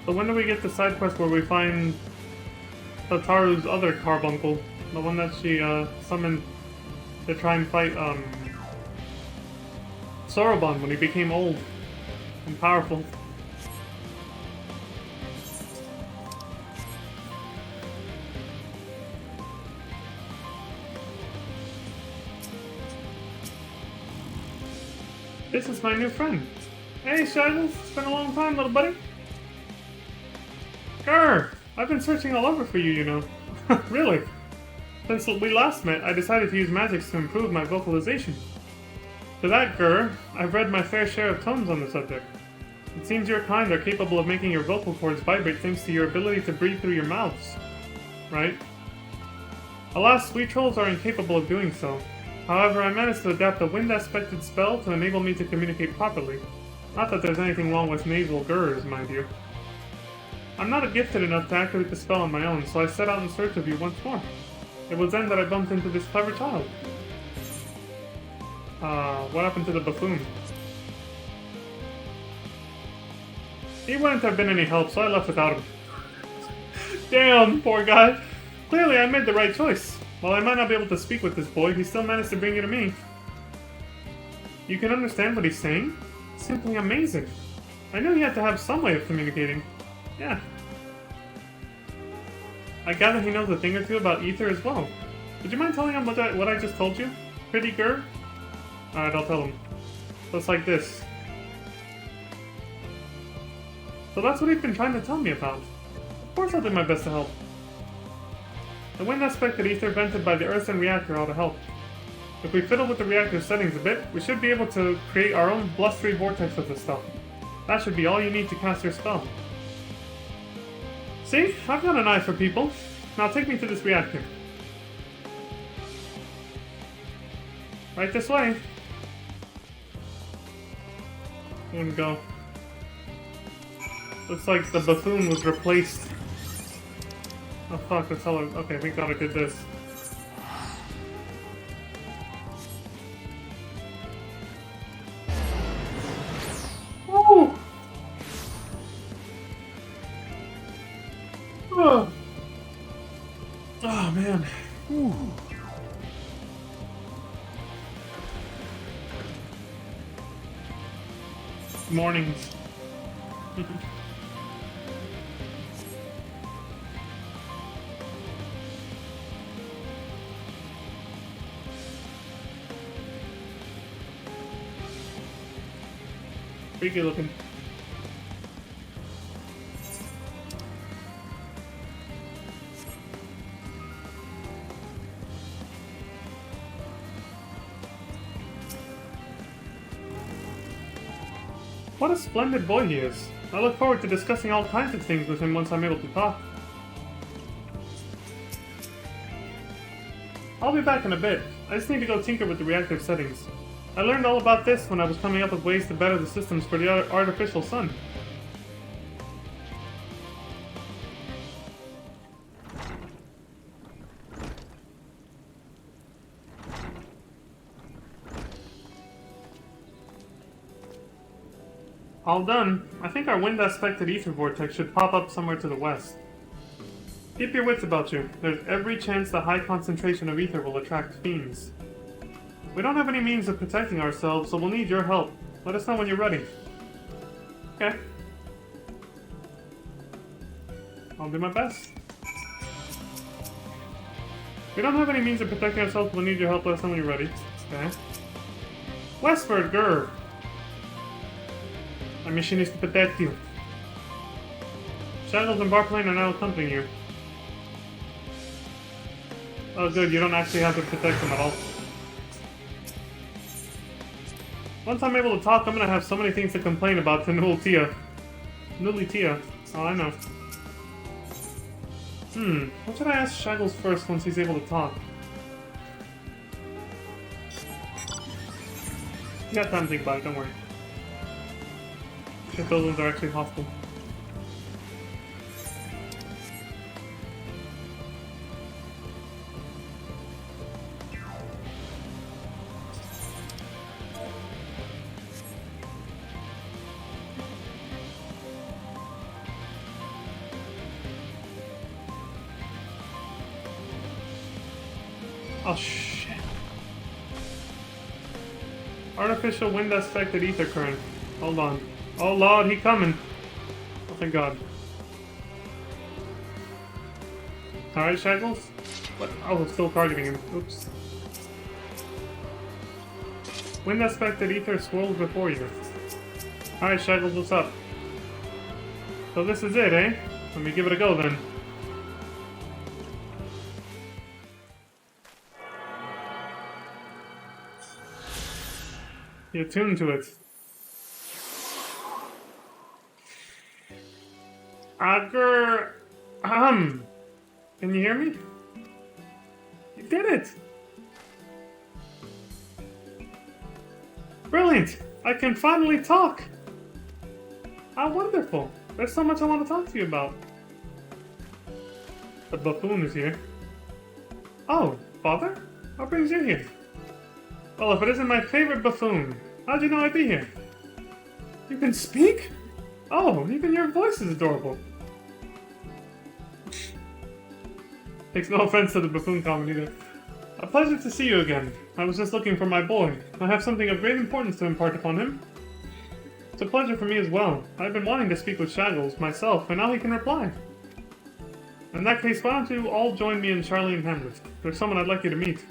So when do we get the side quest where we find Tataru's other carbuncle? The one that she summoned to try and fight Soroban when he became old and powerful. This is my new friend. Hey, Shaggles, it's been a long time, little buddy. Grr! I've been searching all over for you, you know. Really? Since we last met, I decided to use magics to improve my vocalization. To that, Grr, I've read my fair share of tomes on the subject. It seems your kind are capable of making your vocal cords vibrate thanks to your ability to breathe through your mouths. Right? Alas, we trolls are incapable of doing so. However, I managed to adapt a wind-aspected spell to enable me to communicate properly. Not that there's anything wrong with nasal grrs, mind you. I'm not gifted enough to activate the spell on my own, so I set out in search of you once more. It was then that I bumped into this clever child. What happened to the buffoon? He wouldn't have been any help, so I left without him. Damn, poor guy. Clearly I made the right choice. While I might not be able to speak with this boy, he still managed to bring you to me. You can understand what he's saying? Simply amazing. I knew he had to have some way of communicating. Yeah. I gather he knows a thing or two about Ether as well. Would you mind telling him what I just told you? Pretty Grr? Alright, I'll tell him. So it's like this. So that's what he's been trying to tell me about. Of course I'll do my best to help. The wind aspected ether vented by the earthen reactor ought to help. If we fiddle with the reactor settings a bit, we should be able to create our own blustery vortex with this stuff. That should be all you need to cast your spell. See? I've got an eye for people. Now take me to this reactor. Right this way. I'm gonna go. Looks like the buffoon was replaced. Oh fuck, that's how okay, thank God I did this. Woo! Oh, oh man. Whew. Mornings. Freaky looking. What a splendid boy he is. I look forward to discussing all kinds of things with him once I'm able to talk. I'll be back in a bit. I just need to go tinker with the reactor settings. I learned all about this when I was coming up with ways to better the systems for the artificial sun. All done. I think our wind-aspected ether vortex should pop up somewhere to the west. Keep your wits about you. There's every chance the high concentration of ether will attract fiends. We don't have any means of protecting ourselves, so we'll need your help. Let us know when you're ready. Okay. I'll do my best. We don't have any means of protecting ourselves, we'll need your help. Let us know when you're ready. Okay. Westward, grr! Our mission is to protect you. Shadows and Barplane are now accompanying you. Oh good, you don't actually have to protect them at all. Once I'm able to talk, I'm gonna have so many things to complain about to Nullia. Nullia. Oh, I know. What should I ask Shaggles first once he's able to talk? You got time to think about it, don't worry. If those ones are actually hostile. Oh shit. Artificial wind-aspected ether current. Hold on. Oh lord, he coming. Oh thank god. Alright, Shackles? What? Oh, I'm still targeting him. Oops. Wind-aspected ether swirls before you. Alright, Shackles, what's up? So this is it, eh? Let me give it a go then. You're tuned to it. Agur... Can you hear me? You did it! Brilliant! I can finally talk! How wonderful! There's so much I want to talk to you about. The buffoon is here. Oh, father? What brings you here? Well, if it isn't my favorite buffoon, how'd you know I'd be here? You can speak? Oh, even your voice is adorable. Takes no offense to the buffoon comment either. A pleasure to see you again. I was just looking for my boy. I have something of great importance to impart upon him. It's a pleasure for me as well. I've been wanting to speak with Shaggles myself, and now he can reply. In that case, why don't you all join me in Charlene Hamlet? There's someone I'd like you to meet.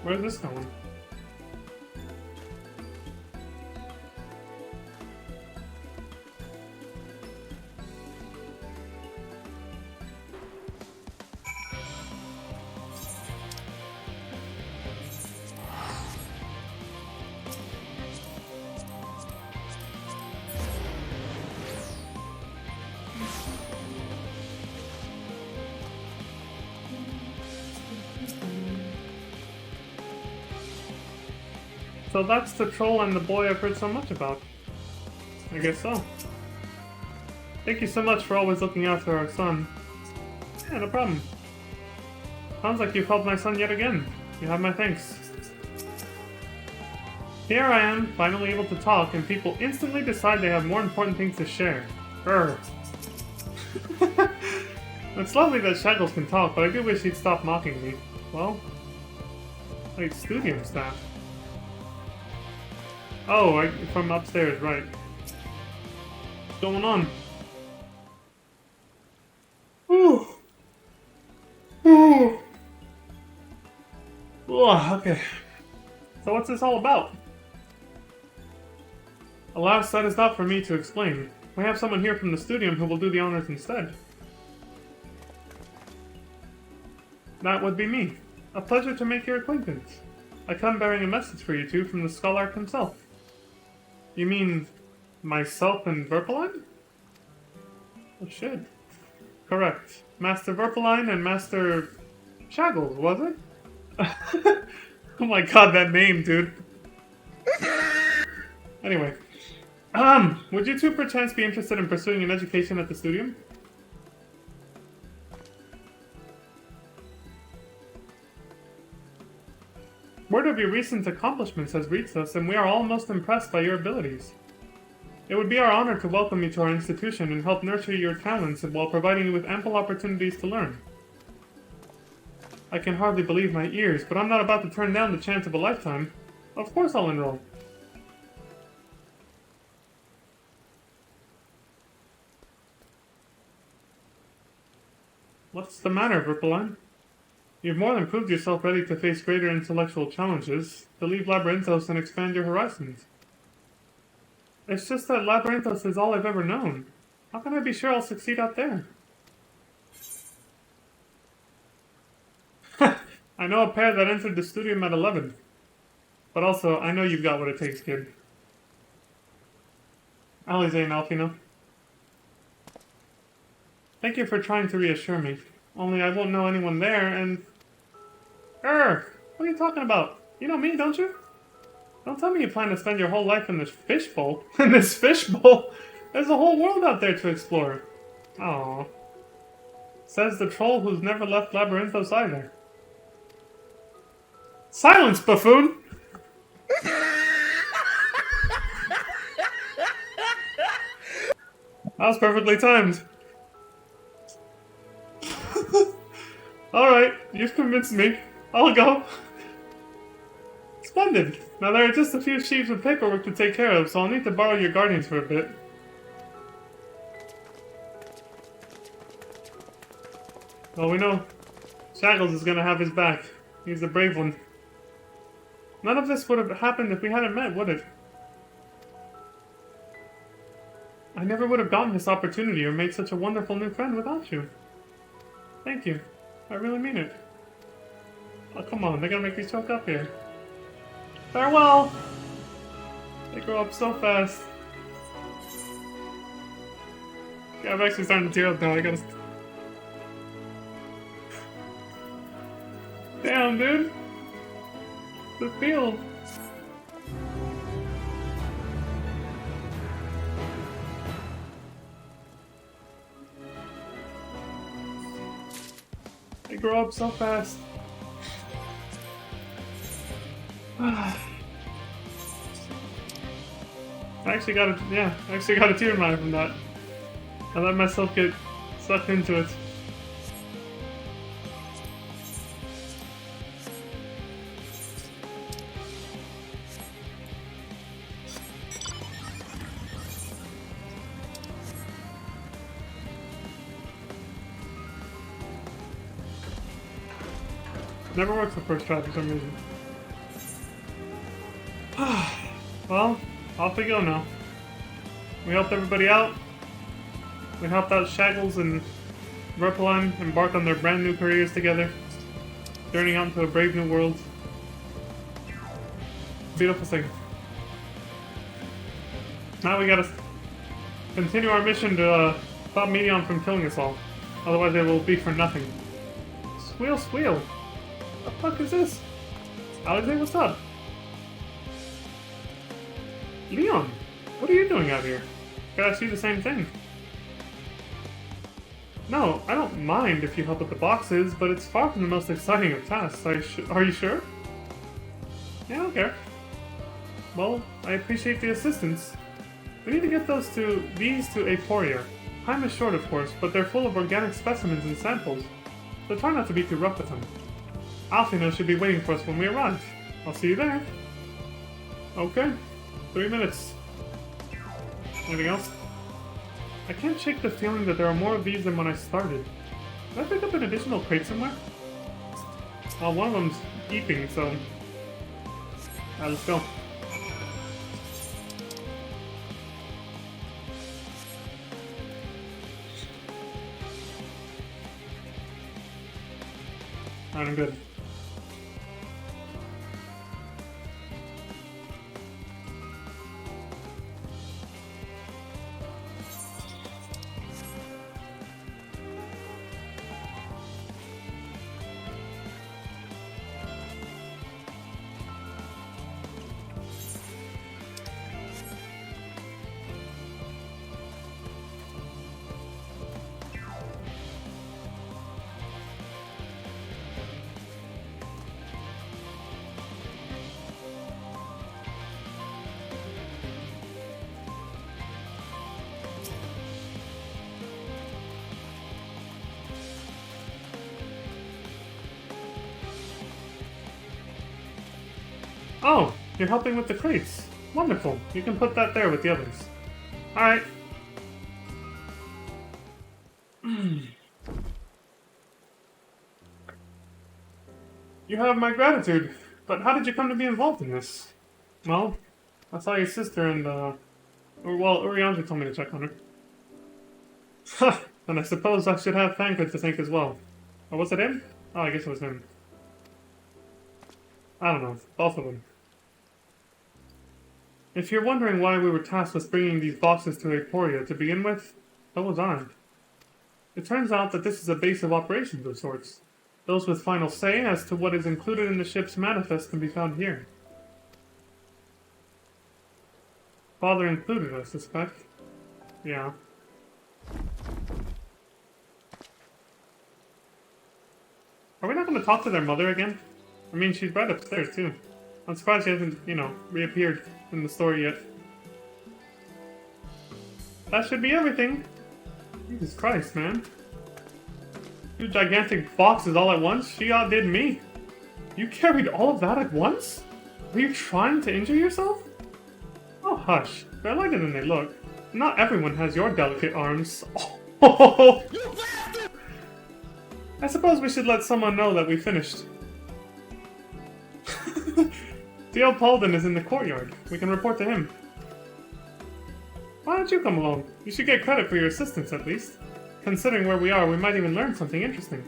Where's this going? So that's the troll and the boy I've heard so much about. I guess so. Thank you so much for always looking after our son. Yeah, no problem. Sounds like you've helped my son yet again. You have my thanks. Here I am, finally able to talk, and people instantly decide they have more important things to share. Grr. It's lovely that Shackles can talk, but I do wish he'd stop mocking me. Well, like studio staff. Oh, from upstairs, right. What's going on? Ooh. Ooh. Ooh, okay. So what's this all about? Alas, that is not for me to explain. We have someone here from the studio who will do the honors instead. That would be me. A pleasure to make your acquaintance. I come bearing a message for you two from the Scholark himself. You mean myself and Verpaline? Oh shit. Correct. Master Verpaline and Master Shaggles, was it? Oh my god, that name, dude. Anyway. Would you two perchance be interested in pursuing an education at the studium? Word of your recent accomplishments has reached us, and we are all most impressed by your abilities. It would be our honor to welcome you to our institution and help nurture your talents while providing you with ample opportunities to learn. I can hardly believe my ears, but I'm not about to turn down the chance of a lifetime. Of course I'll enroll. What's the matter, Verpaline? You've more than proved yourself ready to face greater intellectual challenges, to leave Labyrinthos and expand your horizons. It's just that Labyrinthos is all I've ever known. How can I be sure I'll succeed out there? I know a pair that entered the studium at 11. But also, I know you've got what it takes, kid. Alize and Alfino. Thank you for trying to reassure me. Only I won't know anyone there, and... what are you talking about? You know me, don't you? Don't tell me you plan to spend your whole life in this fishbowl. In this fishbowl? There's a whole world out there to explore. Aww. Says the troll who's never left Labyrinthos either. Silence, buffoon! That was perfectly timed. Alright, you've convinced me. I'll go. Splendid. Now there are just a few sheets of paperwork to take care of, so I'll need to borrow your guardians for a bit. Well, we know Shaggles is gonna have his back. He's a brave one. None of this would have happened if we hadn't met, would it? I never would have gotten this opportunity or made such a wonderful new friend without you. Thank you. I really mean it. Oh, come on, they're gonna make me choke up here. Farewell! They grow up so fast. Yeah, I'm actually starting to tear up now. I gotta... Damn, dude! The feel. They grow up so fast. I actually got a tear in my eye from that. I let myself get sucked into it. Never works the first try for some reason. Well, off we go now. We helped everybody out. We helped out Shaggles and Verpaline embark on their brand new careers together, journeying out into a brave new world. Beautiful thing. Now we gotta continue our mission to stop Medion from killing us all. Otherwise it will be for nothing. Squeal, squeal! What the fuck is this? Alize, what's up? Leon, what are you doing out here? Gotta see the same thing. No, I don't mind if you help with the boxes, but it's far from the most exciting of tasks. Are you sure? Yeah, I don't care. Well, I appreciate the assistance. We need to get these to Aporia. Time is short, of course, but they're full of organic specimens and samples, so try not to be too rough with them. Alfino should be waiting for us when we arrive. I'll see you there. Okay. 3 minutes. Anything else? I can't shake the feeling that there are more of these than when I started. Did I pick up an additional crate somewhere? Oh, one of them's eeping, so... Alright, let's go. Alright, I'm good. Oh, you're helping with the crates. Wonderful. You can put that there with the others. Alright. You have my gratitude, but how did you come to be involved in this? Well, I saw your sister and, Urianger told me to check on her. Ha! And I suppose I should have Thancred to thank as well. Or was it him? Oh, I guess it was him. I don't know. Both of them. If you're wondering why we were tasked with bringing these boxes to Aporia to begin with, so was I. It turns out that this is a base of operations of sorts. Those with final say as to what is included in the ship's manifest can be found here. Father included, I suspect. Yeah. Are we not going to talk to their mother again? I mean, she's right upstairs, too. I'm surprised she hasn't, reappeared in the story yet. That should be everything. Jesus Christ, man. 2 gigantic boxes all at once? She outdid me. You carried all of that at once? Were you trying to injure yourself? Oh, hush. They're lighter than they look. Not everyone has your delicate arms. Oh, you bastard! I suppose we should let someone know that we finished. Theo Paulden is in the courtyard. We can report to him. Why don't you come along? You should get credit for your assistance, at least. Considering where we are, we might even learn something interesting.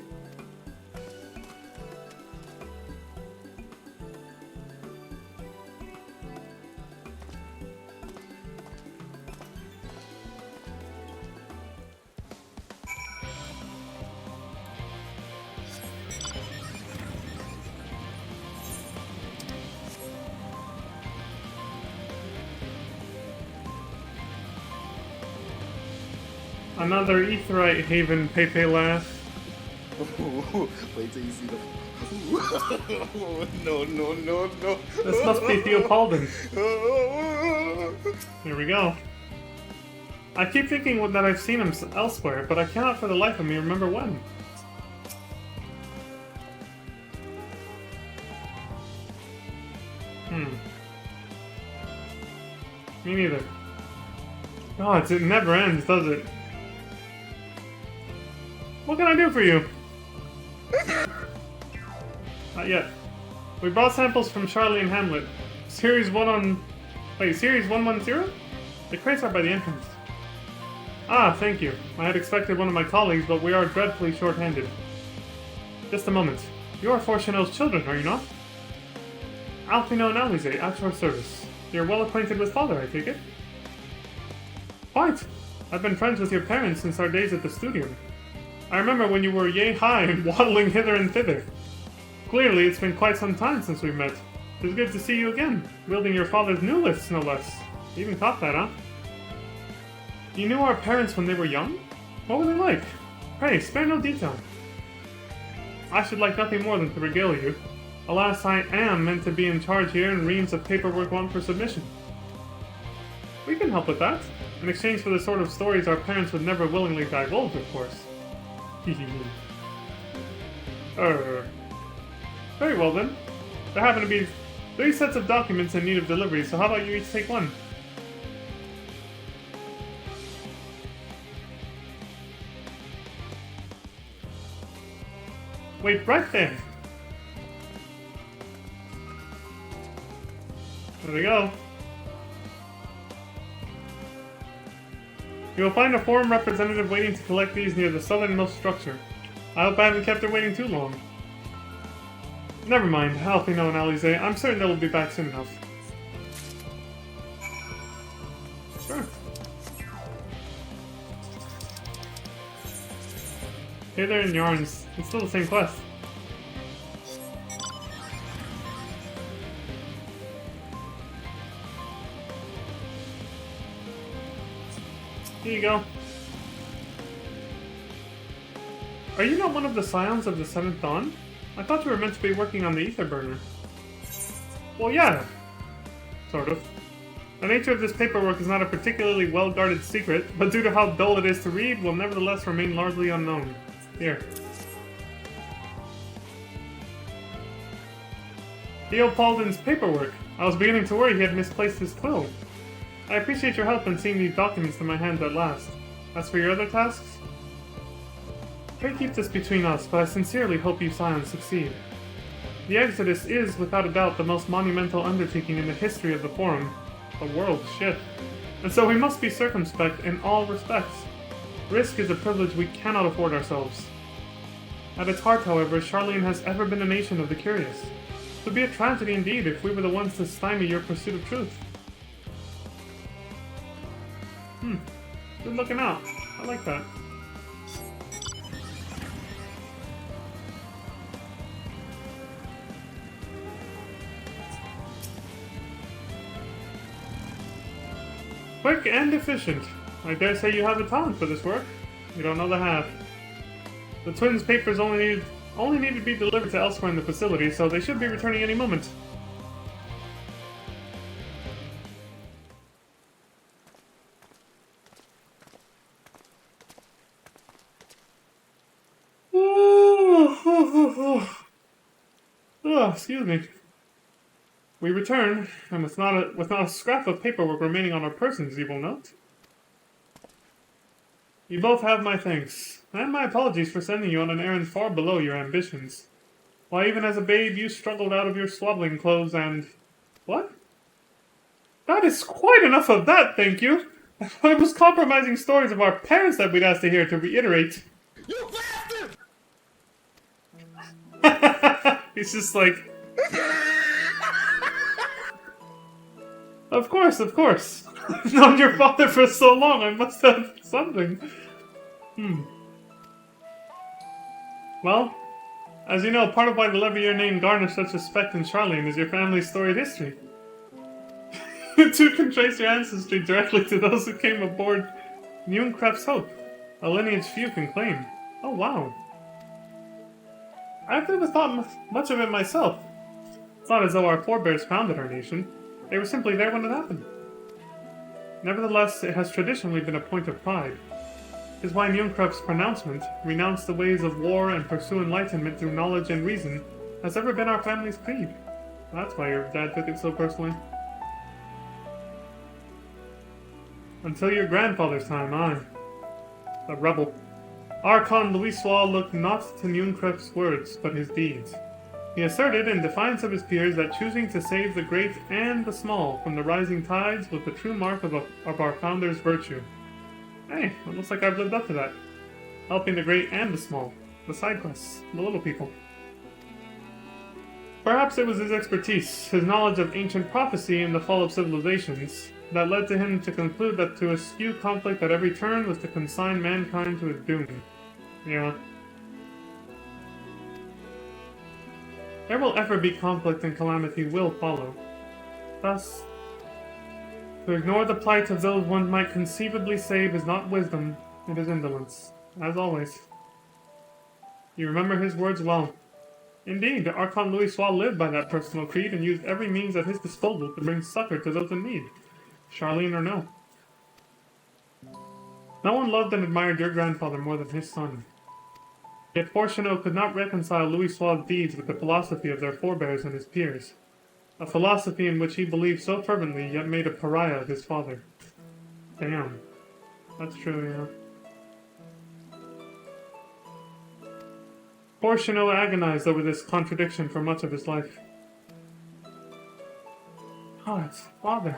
Another Aetheryte Haven Pepe laugh. Wait till you see the. No. This must be Theo Paulden. Here we go. I keep thinking that I've seen him elsewhere, but I cannot for the life of me remember when. Me neither. God, it never ends, does it? What can I do for you? Not yet. We brought samples from Charlie and Hamlet. Series 110? The crates are by the entrance. Ah, thank you. I had expected one of my colleagues, but we are dreadfully short-handed. Just a moment. You are Fortuno's children, are you not? Alpino and Alize, at your service. You're well acquainted with father, I take it? Quite. I've been friends with your parents since our days at the studio. I remember when you were yay high and waddling hither and thither. Clearly, it's been quite some time since we met. It's good to see you again, wielding your father's new lifts, no less. You even caught that, huh? You knew our parents when they were young? What were they like? Pray, spare no detail. I should like nothing more than to regale you. Alas, I am meant to be in charge here and reams of paperwork want for submission. We can help with that, in exchange for the sort of stories our parents would never willingly divulge, of course. Very well then. There happen to be 3 sets of documents in need of delivery, so how about you each take one? Wait right there. There we go. You will find a forum representative waiting to collect these near the southernmost structure. I hope I haven't kept her waiting too long. Never mind, Alpino and Alize. I'm certain they will be back soon enough. Sure. Hey there in Yarns. It's still the same quest. Here you go. Are you not one of the Scions of the 7th Dawn? I thought you were meant to be working on the Ether Burner. Well, yeah. Sort of. The nature of this paperwork is not a particularly well-guarded secret, but due to how dull it is to read, will nevertheless remain largely unknown. Here. Theo Paulden's paperwork. I was beginning to worry he had misplaced his quill. I appreciate your help in seeing these documents in my hands at last. As for your other tasks, pray keep this between us, but I sincerely hope you scions succeed. The Exodus is, without a doubt, the most monumental undertaking in the history of the Forum. The world, shit. And so we must be circumspect in all respects. Risk is a privilege we cannot afford ourselves. At its heart, however, Charlene has ever been a nation of the curious. It would be a tragedy indeed if we were the ones to stymie your pursuit of truth. Good looking out. I like that. Quick and efficient. I dare say you have a talent for this work. You don't know the half. The twins' papers only need to be delivered to elsewhere in the facility, so they should be returning any moment. Excuse me. We return, and with not a scrap of paperwork remaining on our persons, you will note. You both have my thanks, and my apologies for sending you on an errand far below your ambitions. Why, even as a babe, you struggled out of your swaddling clothes and... What? That is quite enough of that, thank you! I was compromising stories of our parents that we'd asked to hear to reiterate. You bastard! He's just like... Of course, of course. I've known your father for so long, I must have something. Well, as you know, part of why the Levier name garners such respect in Charlene is your family's storied history. You too can trace your ancestry directly to those who came aboard Nunkref's Hope, a lineage few can claim. Oh wow. I've never thought much of it myself. It's not as though our forebears founded our nation. They were simply there when it happened. Nevertheless, it has traditionally been a point of pride. It is why Nunkref's pronouncement, renounce the ways of war and pursue enlightenment through knowledge and reason, has ever been our family's creed. That's why your dad took it so personally. Until your grandfather's time, aye. A rebel. Archon Louisois looked not to Nunkref's words, but his deeds. He asserted, in defiance of his peers, that choosing to save the great and the small from the rising tides was the true mark of our founder's virtue. Hey, it looks like I've lived up to that. Helping the great and the small. The side quests. The little people. Perhaps it was his expertise, his knowledge of ancient prophecy and the fall of civilizations, that led to him to conclude that to eschew conflict at every turn was to consign mankind to his doom. Yeah. There will ever be conflict and calamity will follow. Thus, to ignore the plight of those one might conceivably save is not wisdom, it is indolence. As always. You remember his words well. Indeed, Archon Louisois lived by that personal creed and used every means at his disposal to bring succor to those in need, Charlene or no. No one loved and admired your grandfather more than his son. Yet Fortunato could not reconcile Louisois' deeds with the philosophy of their forebears and his peers. A philosophy in which he believed so fervently, yet made a pariah of his father. Damn. That's true, yeah. Fortunato agonized over this contradiction for much of his life. Oh, it's father.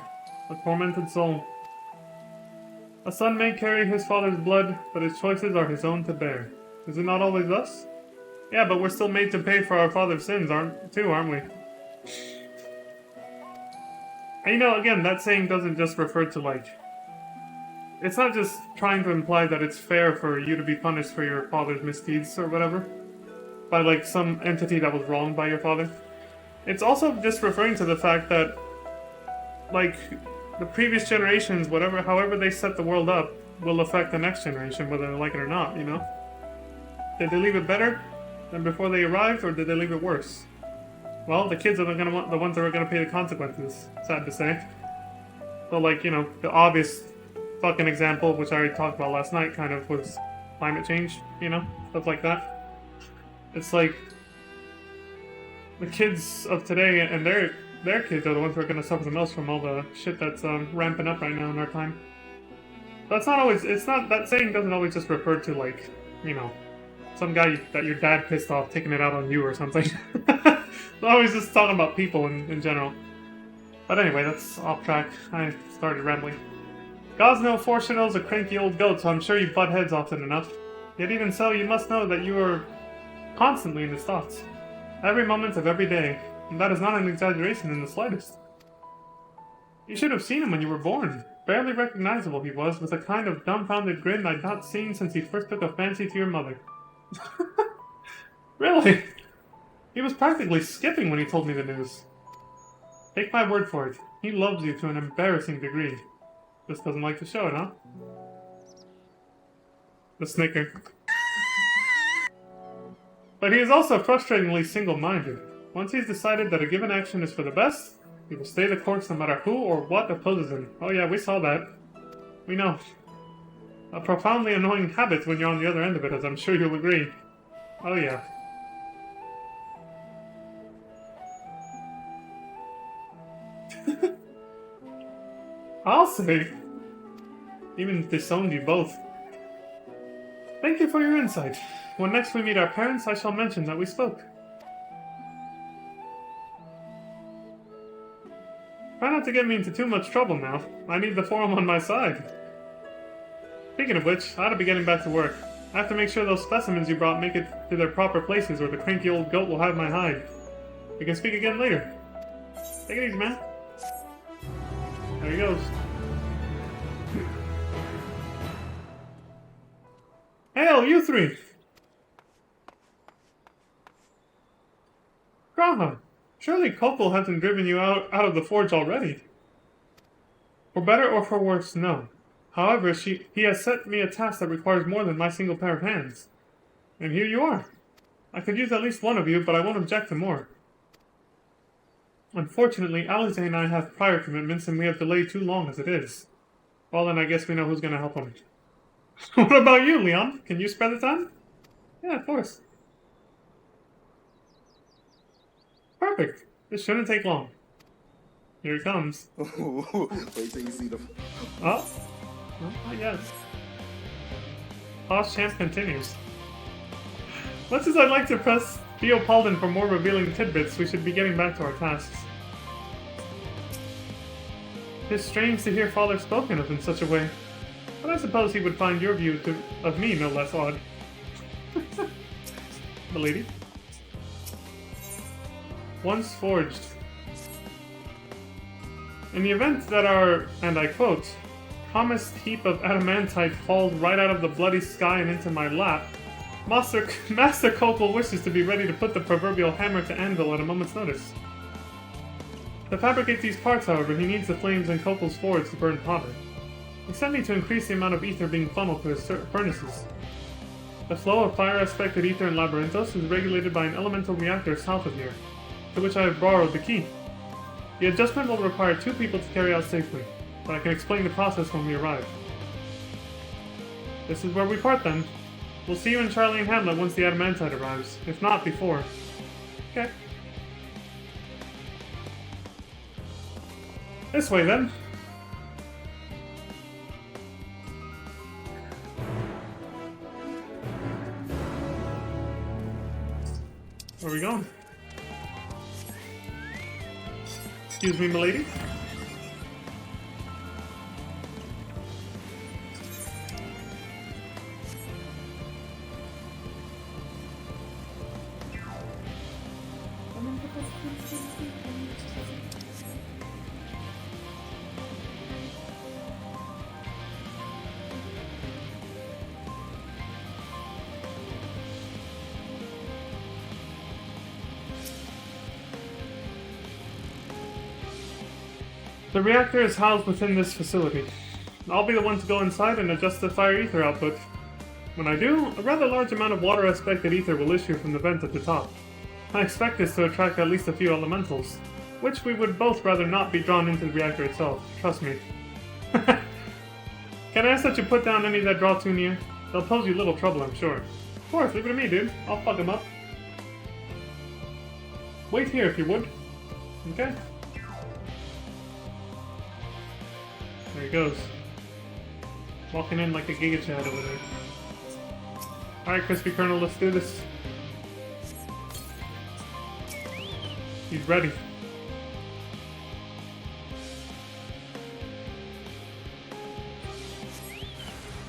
A tormented soul. A son may carry his father's blood, but his choices are his own to bear. Is it not always us? Yeah, but we're still made to pay for our father's sins, aren't we? And you know, again, that saying doesn't just refer to, like... It's not just trying to imply that it's fair for you to be punished for your father's misdeeds or whatever. By, like, some entity that was wronged by your father. It's also just referring to the fact that, like, the previous generations, however they set the world up, will affect the next generation, whether they like it or not, you know? Did they leave it better than before they arrived, or did they leave it worse? Well, the kids are the ones that are gonna pay the consequences, sad to say. So, like, you know, the obvious fucking example, which I already talked about last night, kind of, was climate change, you know? Stuff like that. It's like, the kids of today and their their kids are the ones who are going to suffer the most from all the shit that's ramping up right now in our time. That's not always, it's not, that saying doesn't always just refer to, like, you know, some guy that your dad pissed off taking it out on you or something. It's always just talking about people in general. But anyway, that's off track. I started rambling. Gosno Foreshadow's a cranky old goat, so I'm sure you butt heads often enough. Yet even so, you must know that you are constantly in his thoughts. Every moment of every day. And that is not an exaggeration in the slightest. You should have seen him when you were born. Barely recognizable he was, with a kind of dumbfounded grin I'd not seen since he first took a fancy to your mother. Really? He was practically skipping when he told me the news. Take my word for it, he loves you to an embarrassing degree. Just doesn't like to show it, huh? The snicker. But he is also frustratingly single-minded. Once he's decided that a given action is for the best, he will stay the course no matter who or what opposes him. Oh yeah, we saw that. We know. A profoundly annoying habit when you're on the other end of it, as I'm sure you'll agree. Oh yeah. I'll say. Even disowned you both. Thank you for your insight. When next we meet our parents, I shall mention that we spoke. Try not to get me into too much trouble now. I need the forum on my side. Speaking of which, I ought to be getting back to work. I have to make sure those specimens you brought make it to their proper places, or the cranky old goat will have my hide. We can speak again later. Take it easy, man. There he goes. Hail, you three! Graha, surely Copel hasn't driven you out of the forge already. For better or for worse, no. However, he has set me a task that requires more than my single pair of hands. And here you are. I could use at least one of you, but I won't object to more. Unfortunately, Alize and I have prior commitments, and we have delayed too long as it is. Well, then I guess we know who's going to help him. What about you, Leon? Can you spare the time? Yeah, of course. Perfect. This shouldn't take long. Here it comes. Wait till you see the. Oh? I guess. Pause chance continues. Much as I'd like to press Theopaldin for more revealing tidbits, we should be getting back to our tasks. It's strange to hear Father spoken of in such a way, but I suppose he would find your view of me no less odd. Milady? Once forged. In the event that our, and I quote, promised heap of adamantite falls right out of the bloody sky and into my lap, Master Copel wishes to be ready to put the proverbial hammer to anvil at a moment's notice. To fabricate these parts, however, he needs the flames in Copel's forge to burn powder. He sent me to increase the amount of ether being funneled to his furnaces. The flow of fire-aspected ether in Labyrinthos is regulated by an elemental reactor south of here, to which I have borrowed the key. The adjustment will require 2 people to carry out safely, but I can explain the process when we arrive. This is where we part then. We'll see you in Charlie and Hamlet once the adamantite arrives, if not before. Okay. This way then. Where are we going? Excuse me, milady? The reactor is housed within this facility. I'll be the one to go inside and adjust the fire ether output. When I do, a rather large amount of water-aspected ether will issue from the vent at the top. I expect this to attract at least a few elementals, which we would both rather not be drawn into the reactor itself, trust me. Can I ask that you put down any that draw too near? They'll pose you little trouble, I'm sure. Of course, leave it to me, dude. I'll fuck them up. Wait here if you would. Okay. he goes. Walking in like a Giga Chad over there. Alright, Crispy Colonel, let's do this. He's ready.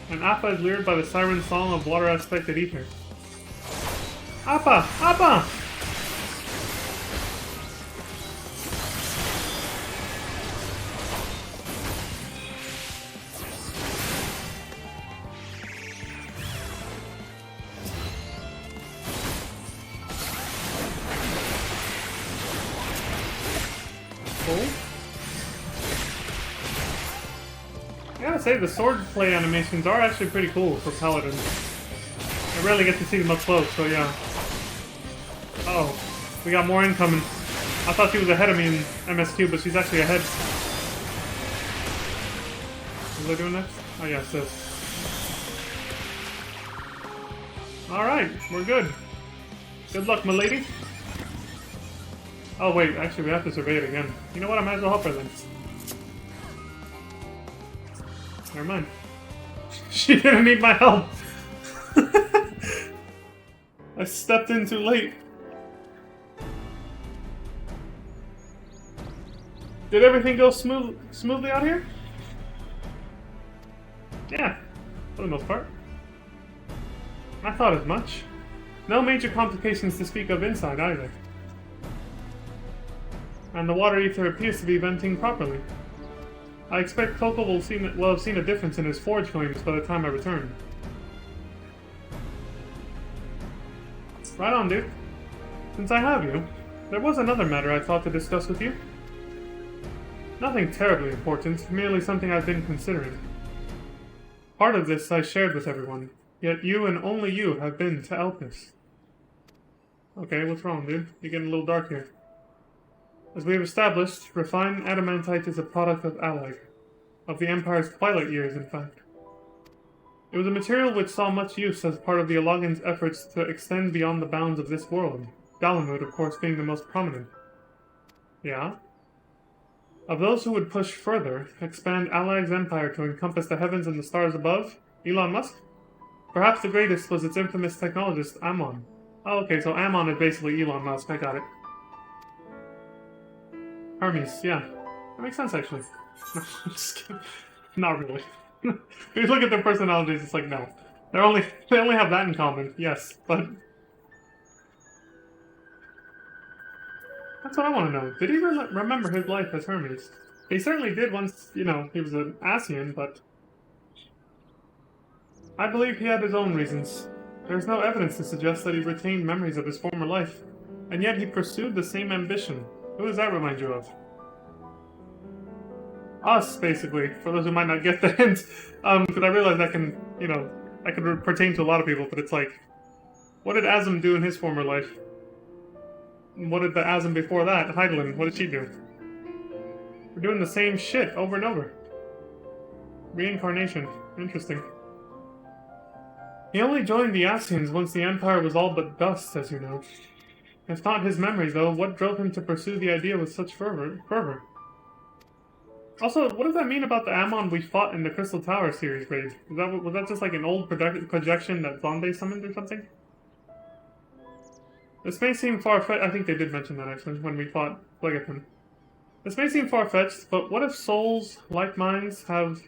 And Appa is lured by the siren song of water-aspected ether. Appa! Appa! Cool. I gotta say, the sword play animations are actually pretty cool for Paladins. I rarely get to see them up close, so yeah. Uh oh, we got more incoming. I thought she was ahead of me in MSQ, but she's actually ahead. What was I doing next? Oh yes, this. Alright, we're good. Good luck, my lady. Oh wait, actually we have to survey it again. You know what, I might as well help her then. Never mind. She didn't need my help! I stepped in too late. Did everything go smoothly out here? Yeah, for the most part. I thought as much. No major complications to speak of inside either. And the water ether appears to be venting properly. I expect Coco will have seen a difference in his forge flames by the time I return. Right on, dude. Since I have you, there was another matter I thought to discuss with you. Nothing terribly important, merely something I've been considering. Part of this I shared with everyone, yet you and only you have been to Elpis. Okay, what's wrong, dude? You're getting a little dark here. As we have established, refined adamantite is a product of Allag. Of the Empire's twilight years, in fact. It was a material which saw much use as part of the Allagan's efforts to extend beyond the bounds of this world, Dalamud, of course, being the most prominent. Yeah? Of those who would push further, expand Allag's empire to encompass the heavens and the stars above, Elon Musk? Perhaps the greatest was its infamous technologist, Amon. Oh, okay, so Amon is basically Elon Musk, I got it. Hermes, yeah. That makes sense, actually. Just kidding. Not really. If you look at their personalities, it's like, no. They only have that in common, yes, but... That's what I want to know. Did he remember his life as Hermes? He certainly did once, you know, he was an Asian, but... I believe he had his own reasons. There's no evidence to suggest that he retained memories of his former life, and yet he pursued the same ambition. Who does that remind you of? Us, basically, for those who might not get the hint. Because I realize that can, you know, that could pertain to a lot of people, but it's like, what did Azim do in his former life? What did the Azim before that, Heidelin, what did she do? We're doing the same shit over and over. Reincarnation. Interesting. He only joined the Asians once the Empire was all but dust, as you know. If not his memory, though, what drove him to pursue the idea with such fervor? Also, what does that mean about the Amon we fought in the Crystal Tower series raid? Was that just like an old projection that Zonde summoned or something? This may seem far-fetched. I think they did mention that, actually, when we fought Phlegethon. This may seem far-fetched, but what if souls, like minds, have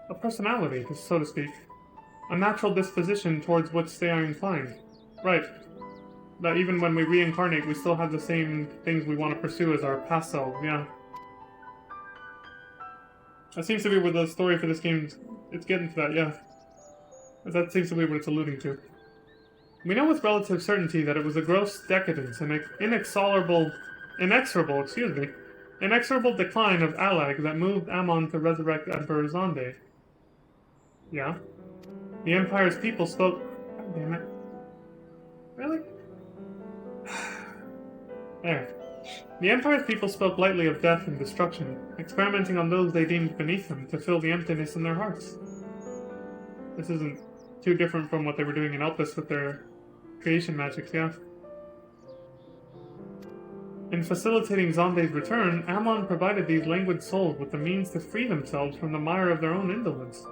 a personality, so to speak? A natural disposition towards which they are inclined. Right. That even when we reincarnate, we still have the same things we want to pursue as our past selves, yeah. That seems to be where the story for this game, it's getting to that, yeah. That seems to be what it's alluding to. We know with relative certainty that it was a gross decadence and inexorable decline of Allag that moved Amon to resurrect Emperor Zonde. Yeah? The Empire's people spoke... God damn it. Really? There. The Empire's people spoke lightly of death and destruction, experimenting on those they deemed beneath them to fill the emptiness in their hearts. This isn't too different from what they were doing in Elpis with their creation magics, yeah? In facilitating Zonde's return, Amon provided these languid souls with the means to free themselves from the mire of their own indolence.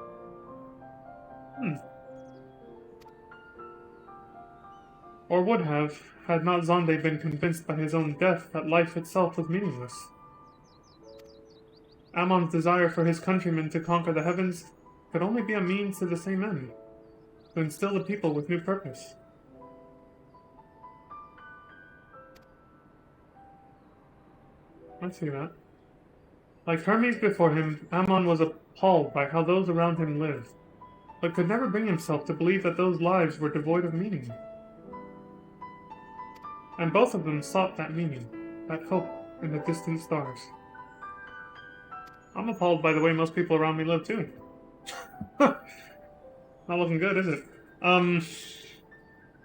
Or would have, had not Zonde been convinced by his own death that life itself was meaningless. Amon's desire for his countrymen to conquer the heavens could only be a means to the same end, to instill the people with new purpose. I see that. Like Hermes before him, Amon was appalled by how those around him lived, but could never bring himself to believe that those lives were devoid of meaning. And both of them sought that meaning, that hope in the distant stars. I'm appalled by the way most people around me live too. Not looking good, is it?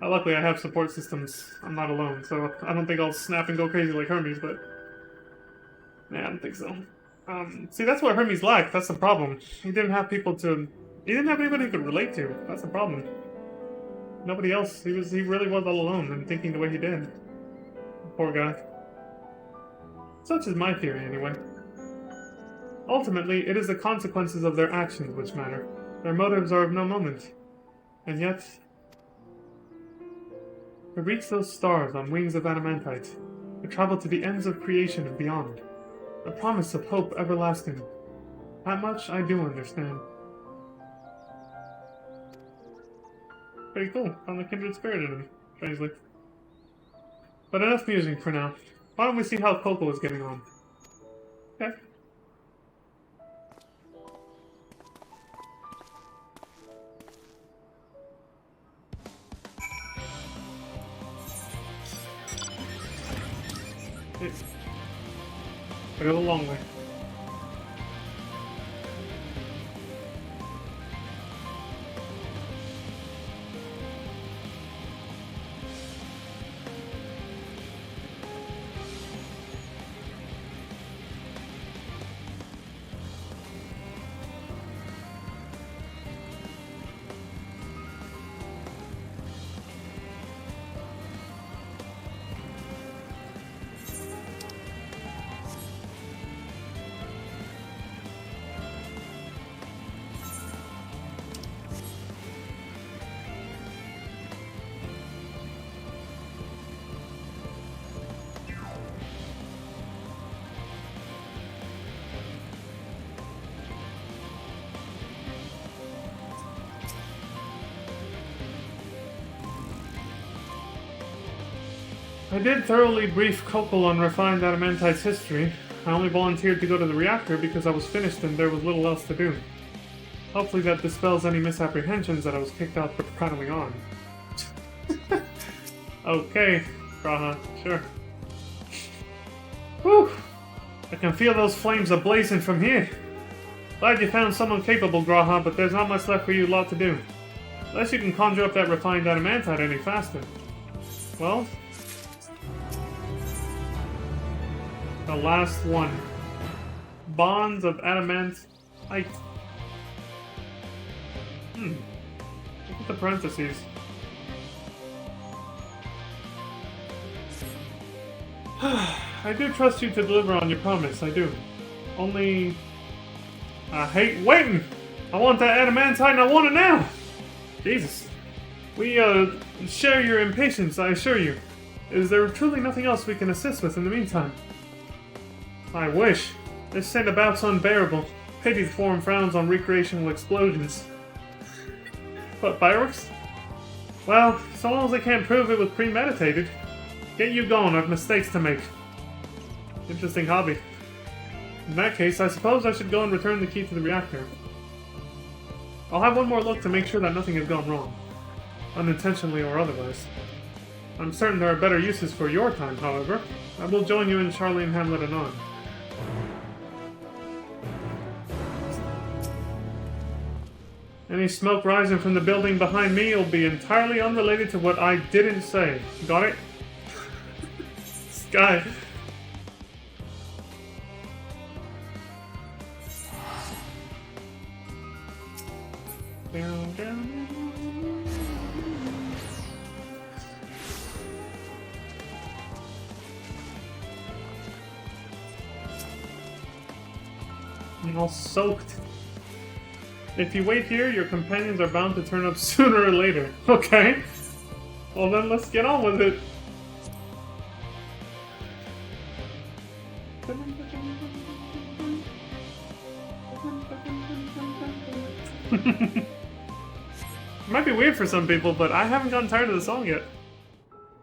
Luckily I have support systems. I'm not alone, so I don't think I'll snap and go crazy like Hermes, but... Nah, I don't think so. See, that's what Hermes lacked. That's the problem. He didn't have people to... He didn't have anybody he could relate to. That's the problem. Nobody else. He really was all alone and thinking the way he did. Poor guy. Such is my theory, anyway. Ultimately, it is the consequences of their actions which matter. Their motives are of no moment. And yet... To reach those stars on wings of adamantite, to travel to the ends of creation and beyond, the promise of hope everlasting. That much I do understand. Pretty cool. Found a kindred spirit in him, strangely. But enough musing for now. Why don't we see how Coco is getting on? Okay. I go the long way. I did thoroughly brief Kokol on refined adamantite's history. I only volunteered to go to the reactor because I was finished and there was little else to do. Hopefully that dispels any misapprehensions that I was kicked out for prattling on. Okay, Graha, sure. Whew! I can feel those flames ablazing from here. Glad you found someone capable, Graha, but there's not much left for you lot to do. Unless you can conjure up that refined adamantite any faster. Well... the last one. Bonds of adamantite. Look at the parentheses. I do trust you to deliver on your promise, I do. Only... I hate waiting! I want that adamantite and I want it now! Jesus. We, share your impatience, I assure you. Is there truly nothing else we can assist with in the meantime? I wish. This scent about's unbearable. Pity the form frowns on recreational explosions. What, fireworks? Well, so long as I can't prove it was premeditated. Get you going, I've mistakes to make. Interesting hobby. In that case, I suppose I should go and return the key to the reactor. I'll have one more look to make sure that nothing has gone wrong. Unintentionally or otherwise. I'm certain there are better uses for your time, however. I will join you in Charlene Hamlet anon. Any smoke rising from the building behind me will be entirely unrelated to what I didn't say. Got it? This guy. I'm all soaked. If you wait here, your companions are bound to turn up sooner or later. Okay. Well then, let's get on with it. It might be weird for some people, but I haven't gotten tired of the song yet.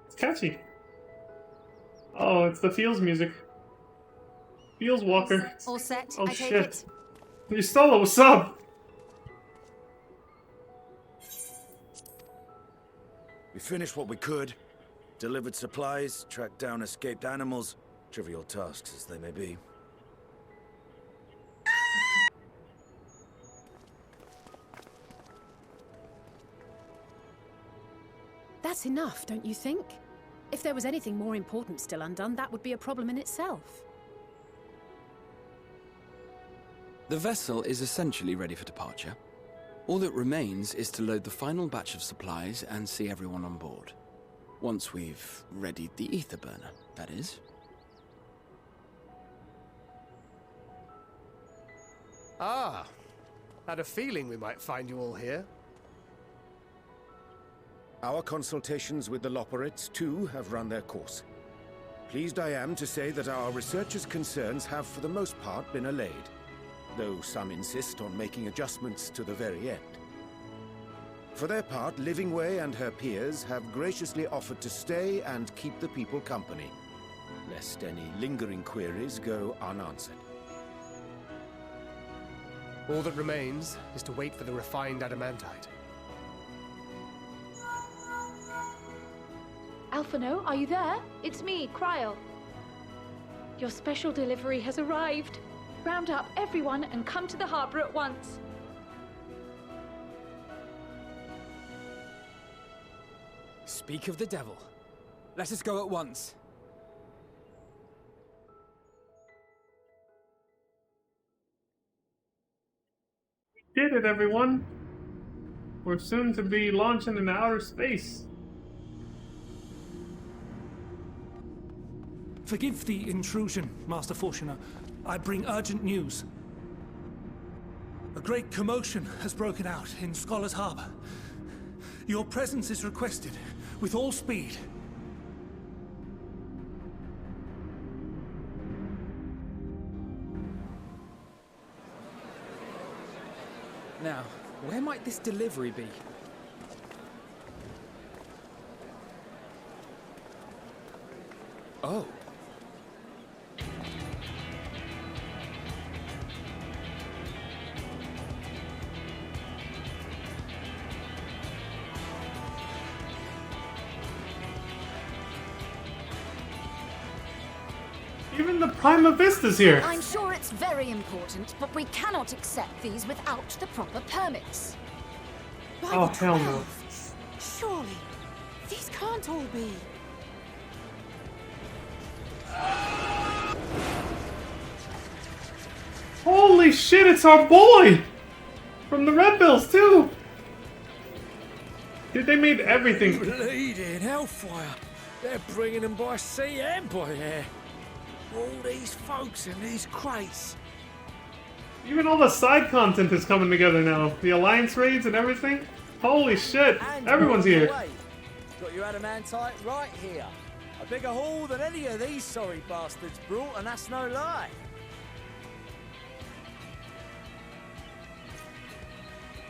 It's catchy. Oh, it's the Feels music. Feels Walker. All set, Oh I take shit. it. You stole it, what's up? We finished what we could. Delivered supplies, tracked down escaped animals. Trivial tasks as they may be. That's enough, don't you think? If there was anything more important still undone, that would be a problem in itself. The vessel is essentially ready for departure. All that remains is to load the final batch of supplies and see everyone on board. Once we've readied the ether burner, that is. Ah, had a feeling we might find you all here. Our consultations with the Loperites, too, have run their course. Pleased I am to say that our researchers' concerns have, for the most part, been allayed, though some insist on making adjustments to the very end. For their part, Livingway and her peers have graciously offered to stay and keep the people company, lest any lingering queries go unanswered. All that remains is to wait for the refined adamantite. Alphino, are you there? It's me, Kryl. Your special delivery has arrived. Round up everyone and come to the harbor at once. Speak of the devil. Let us go at once. Did it, everyone. We're soon to be launching into outer space. Forgive the intrusion, Master Fortuner. I bring urgent news. A great commotion has broken out in Scholar's Harbor. Your presence is requested, with all speed. Now, where might this delivery be? Oh. Even the Prima Vista's here. I'm sure it's very important, but we cannot accept these without the proper permits. By Oh, the hell no. 12th. Surely, these can't all be. Holy shit, it's our boy! From the Red Bills, too! Dude, they made everything. Bleeding hellfire! They're bringing them by sea and by air. All these folks in these crates. Even all the side content is coming together now. The Alliance raids and everything. Holy shit, everyone's here. Got your adamantite right here. A bigger haul than any of these sorry bastards brought, and that's no lie.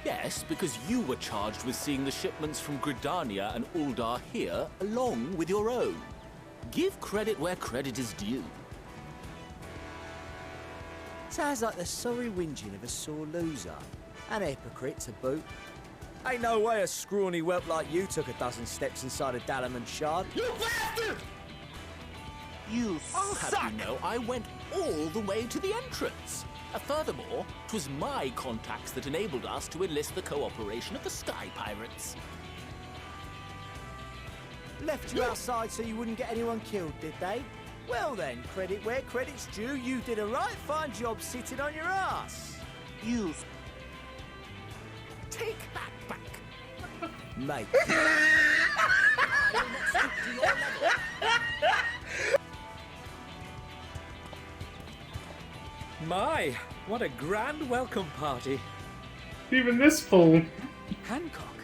Yes, because you were charged with seeing the shipments from Gridania and Uldar here, along with your own. Give credit where credit is due. Sounds like the sorry whinging of a sore loser. An hypocrite to boot. Ain't no way a scrawny whelp like you took a dozen steps inside a Dalamon shard. You bastard! You I'll have you know, I went all the way to the entrance. Furthermore, 'twas my contacts that enabled us to enlist the cooperation of the Sky Pirates. Left you outside so you wouldn't get anyone killed, did they? Well then, credit where credit's due, you did a right fine job sitting on your ass. You Take that back. Mate. my, what a grand welcome party. Even this fool. Hancock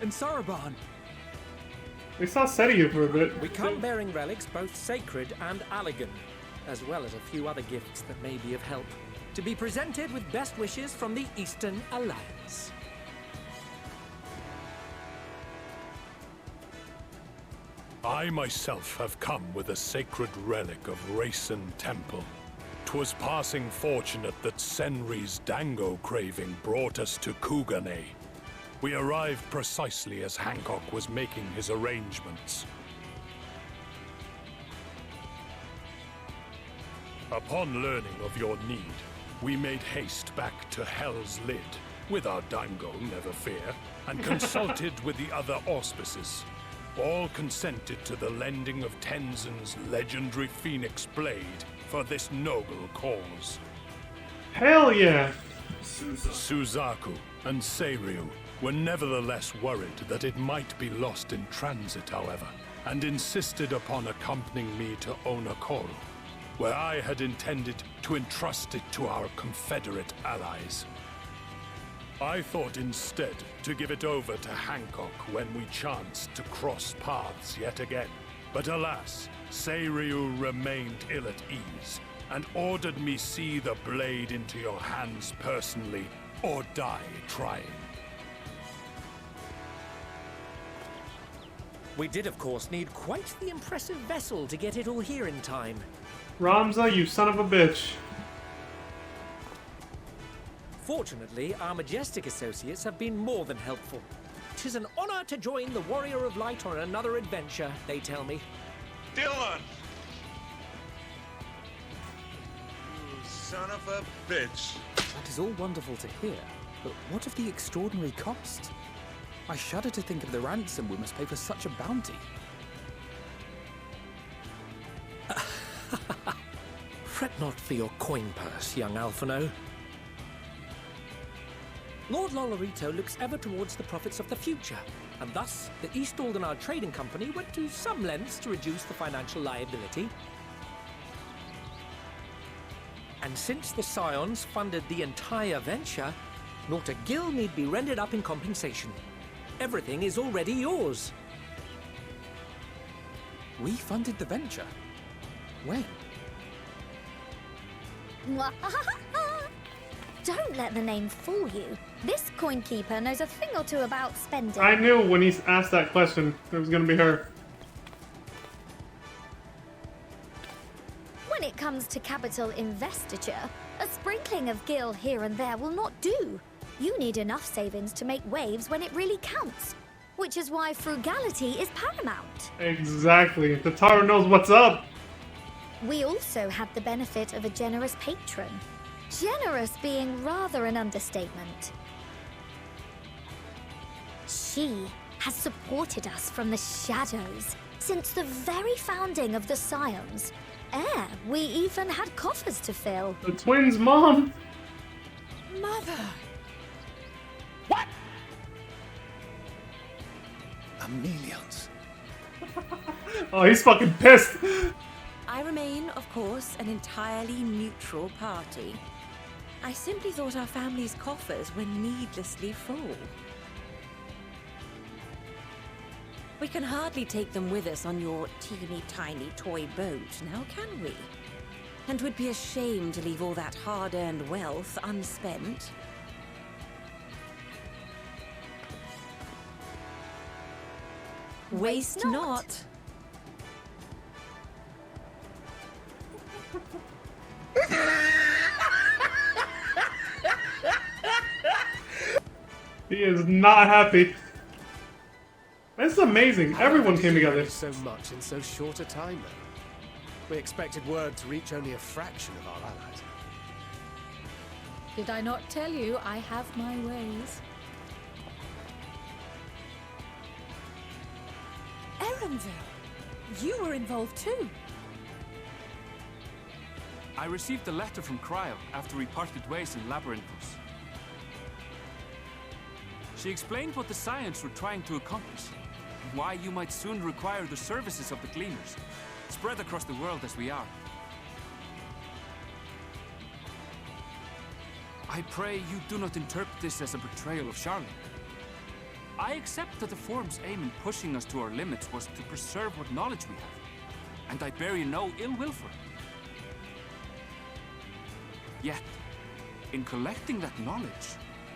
and Saraban. We saw Setiu for a bit. We come bearing relics both sacred and Allegan, as well as a few other gifts that may be of help, to be presented with best wishes from the Eastern Alliance. I myself have come with a sacred relic of Rayson Temple. 'Twas passing fortunate that Senri's dango craving brought us to Kugane. We arrived precisely as Hancock was making his arrangements. Upon learning of your need, we made haste back to Hell's Lid, with our dango, never fear, and consulted with the other auspices. All consented to the lending of Tenzin's legendary Phoenix Blade for this noble cause. Hell yeah! Suzaku and Seiryu were nevertheless worried that it might be lost in transit, however, and insisted upon accompanying me to Onokoro, where I had intended to entrust it to our Confederate allies. I thought instead to give it over to Hancock when we chanced to cross paths yet again. But alas, Seiryu remained ill at ease, and ordered me see the blade into your hands personally, or die trying. We did, of course, need quite the impressive vessel to get it all here in time. Ramza, you son of a bitch. Fortunately, our majestic associates have been more than helpful. 'Tis an honor to join the Warrior of Light on another adventure, they tell me. Dylan! You son of a bitch. That is all wonderful to hear, but what of the extraordinary cost? I shudder to think of the ransom we must pay for such a bounty. Fret not for your coin purse, young Alphino. Lord Lolorito looks ever towards the profits of the future, and thus the East Aldenard Trading Company went to some lengths to reduce the financial liability. And since the Scions funded the entire venture, not a gill need be rendered up in compensation. Everything is already yours. We funded the venture? When? Don't let the name fool you. This coin keeper knows a thing or two about spending. I knew when he asked that question, it was gonna be her. When it comes to capital investiture, a sprinkling of gil here and there will not do. You need enough savings to make waves when it really counts. Which is why frugality is paramount. Exactly. The Taro knows what's up. We also had the benefit of a generous patron. Generous being rather an understatement. She has supported us from the shadows since the very founding of the Scions. We even had coffers to fill. The twins' mom. Mother! What? Amelians. Oh, he's fucking pissed. I remain, of course, an entirely neutral party. I simply thought our family's coffers were needlessly full. We can hardly take them with us on your teeny-tiny toy boat, now can we? And 'twould be a shame to leave all that hard-earned wealth unspent. Waste not. He is not happy. This is amazing. Everyone came together. So much in so short a time, though. We expected word to reach only a fraction of our allies. Did I not tell you I have my ways? Erenville, you were involved too. I received a letter from Cryo after we parted ways in Labyrinthos. She explained what the Scions were trying to accomplish, and why you might soon require the services of the Gleaners, spread across the world as we are. I pray you do not interpret this as a betrayal of Charlotte. I accept that the Forum's aim in pushing us to our limits was to preserve what knowledge we have, and I bear you no ill will for it. Yet, in collecting that knowledge,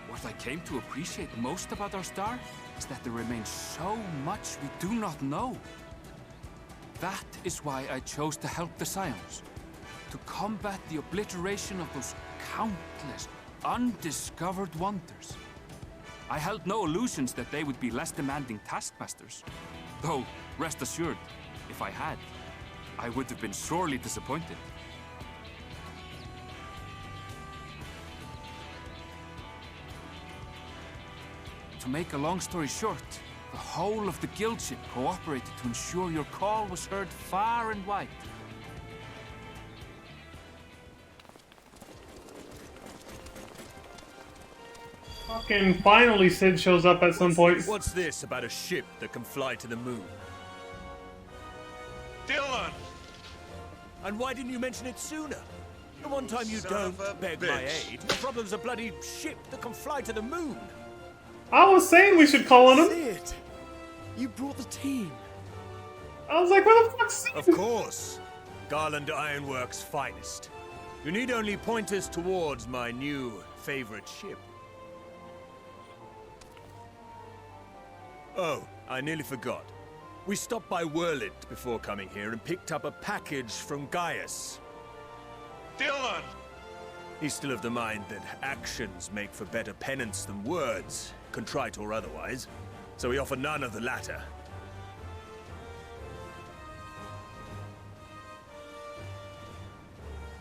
what I came to appreciate most about our star is that there remains so much we do not know. That is why I chose to help the Scions, to combat the obliteration of those countless, undiscovered wonders. I held no illusions that they would be less demanding taskmasters. Though, rest assured, if I had, I would have been sorely disappointed. To make a long story short, the whole of the guild ship cooperated to ensure your call was heard far and wide. Fucking finally Sid shows up at some point. What's this about a ship that can fly to the moon? Dylan! And why didn't you mention it sooner? The one time you don't beg my aid, the problem's a bloody ship that can fly to the moon. I was saying we should call on him. Sid, you brought the team. I was like, what the fuck's Sid? Of course. Garland Ironworks' finest. You need only point us towards my new favorite ship. Oh, I nearly forgot. We stopped by Whirlint before coming here and picked up a package from Gaius. Dylan! He's still of the mind that actions make for better penance than words, contrite or otherwise, so we offer none of the latter.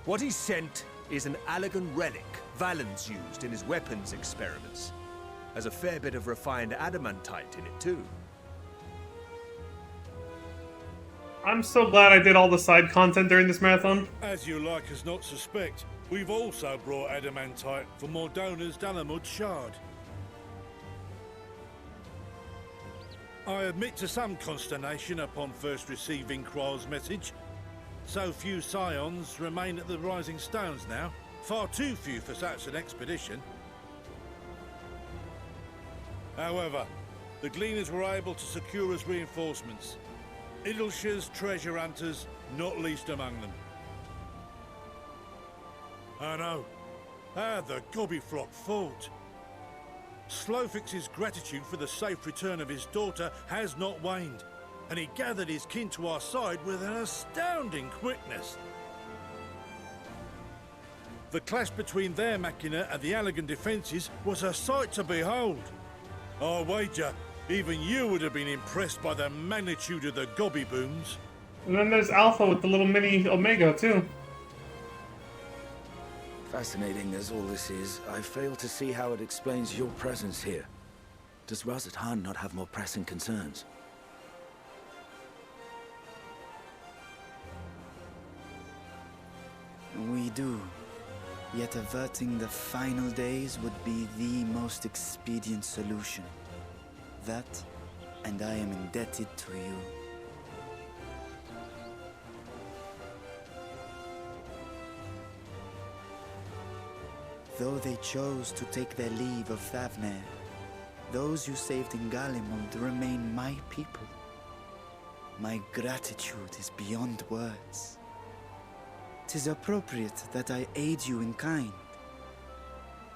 What he sent is an Allegan relic Valens used in his weapons experiments. Has a fair bit of refined adamantite in it too. I'm so glad I did all the side content during this marathon. As you like us not suspect, we've also brought adamantite for Mordona's Dalamud shard. I admit to some consternation upon first receiving Kryl's message. So few Scions remain at the Rising Stones now. Far too few for such an expedition. However, the Gleaners were able to secure us reinforcements. Idleshire's treasure hunters, not least among them. I know. How the Gobbyflock fought. Slowfix's gratitude for the safe return of his daughter has not waned, and he gathered his kin to our side with an astounding quickness. The clash between their machina and the Allegan defences was a sight to behold. I wager even you would have been impressed by the magnitude of the gobby booms. And then there's Alpha with the little mini Omega, too. Fascinating as all this is, I fail to see how it explains your presence here. Does Razat Han not have more pressing concerns? We do. Yet averting the final days would be the most expedient solution. That, and I am indebted to you. Though they chose to take their leave of Thavnair, those you saved in Galimond remain my people. My gratitude is beyond words. 'Tis appropriate that I aid you in kind.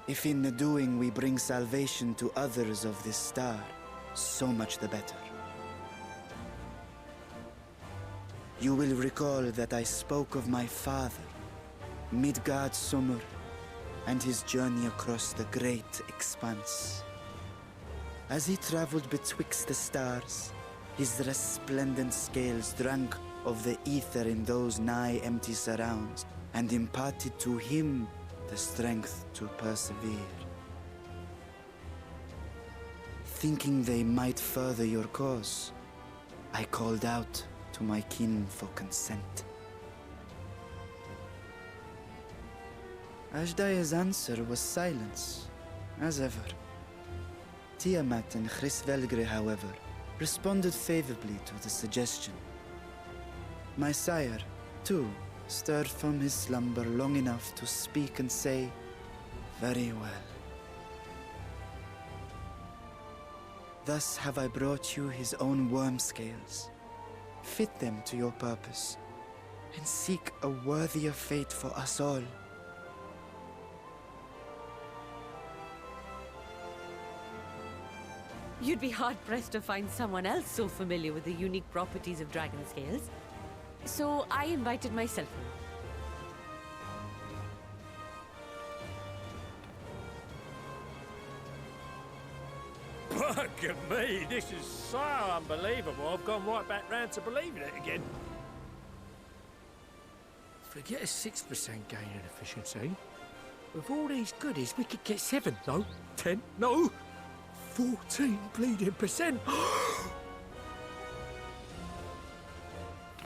If in the doing we bring salvation to others of this star, so much the better. You will recall that I spoke of my father, Midgard Summer, and his journey across the great expanse. As he traveled betwixt the stars, his resplendent scales drank of the ether in those nigh empty surrounds, and imparted to him the strength to persevere. Thinking they might further your cause, I called out to my kin for consent. Ashdai's answer was silence, as ever. Tiamat and Chris-Velgre, however, responded favorably to the suggestion. My sire, too, stirred from his slumber long enough to speak and say, Very well. Thus have I brought you his own worm scales. Fit them to your purpose, and seek a worthier fate for us all. You'd be hard-pressed to find someone else so familiar with the unique properties of dragon scales. So I invited myself in. Bugger me, this is so unbelievable. I've gone right back round to believing it again. Forget a 6% gain in efficiency. With all these goodies, we could get 7, no, 10, no, 14 bleeding percent.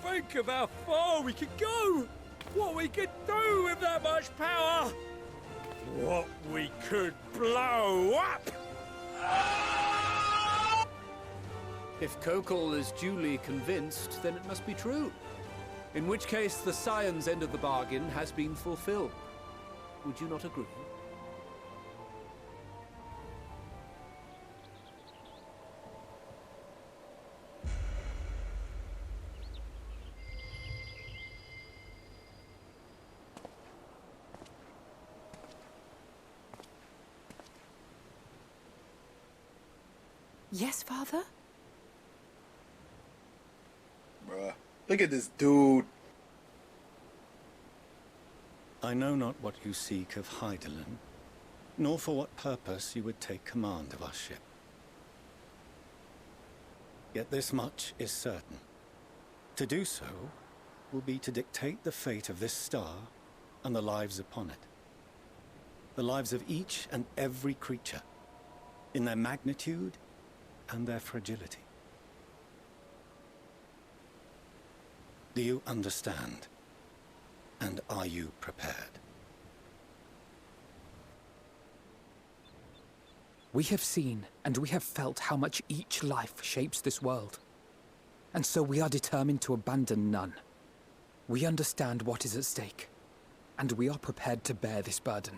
Think of how far we could go. What we could do with that much power. What we could blow up. If Kokol is duly convinced, then it must be true. In which case, the Scion's end of the bargain has been fulfilled. Would you not agree? Yes, Father? Bruh, look at this dude. I know not what you seek of Hydaelyn, nor for what purpose you would take command of our ship. Yet this much is certain. To do so will be to dictate the fate of this star and the lives upon it. The lives of each and every creature, in their magnitude and their fragility. Do you understand? And are you prepared? We have seen and we have felt how much each life shapes this world. And so we are determined to abandon none. We understand what is at stake, and we are prepared to bear this burden.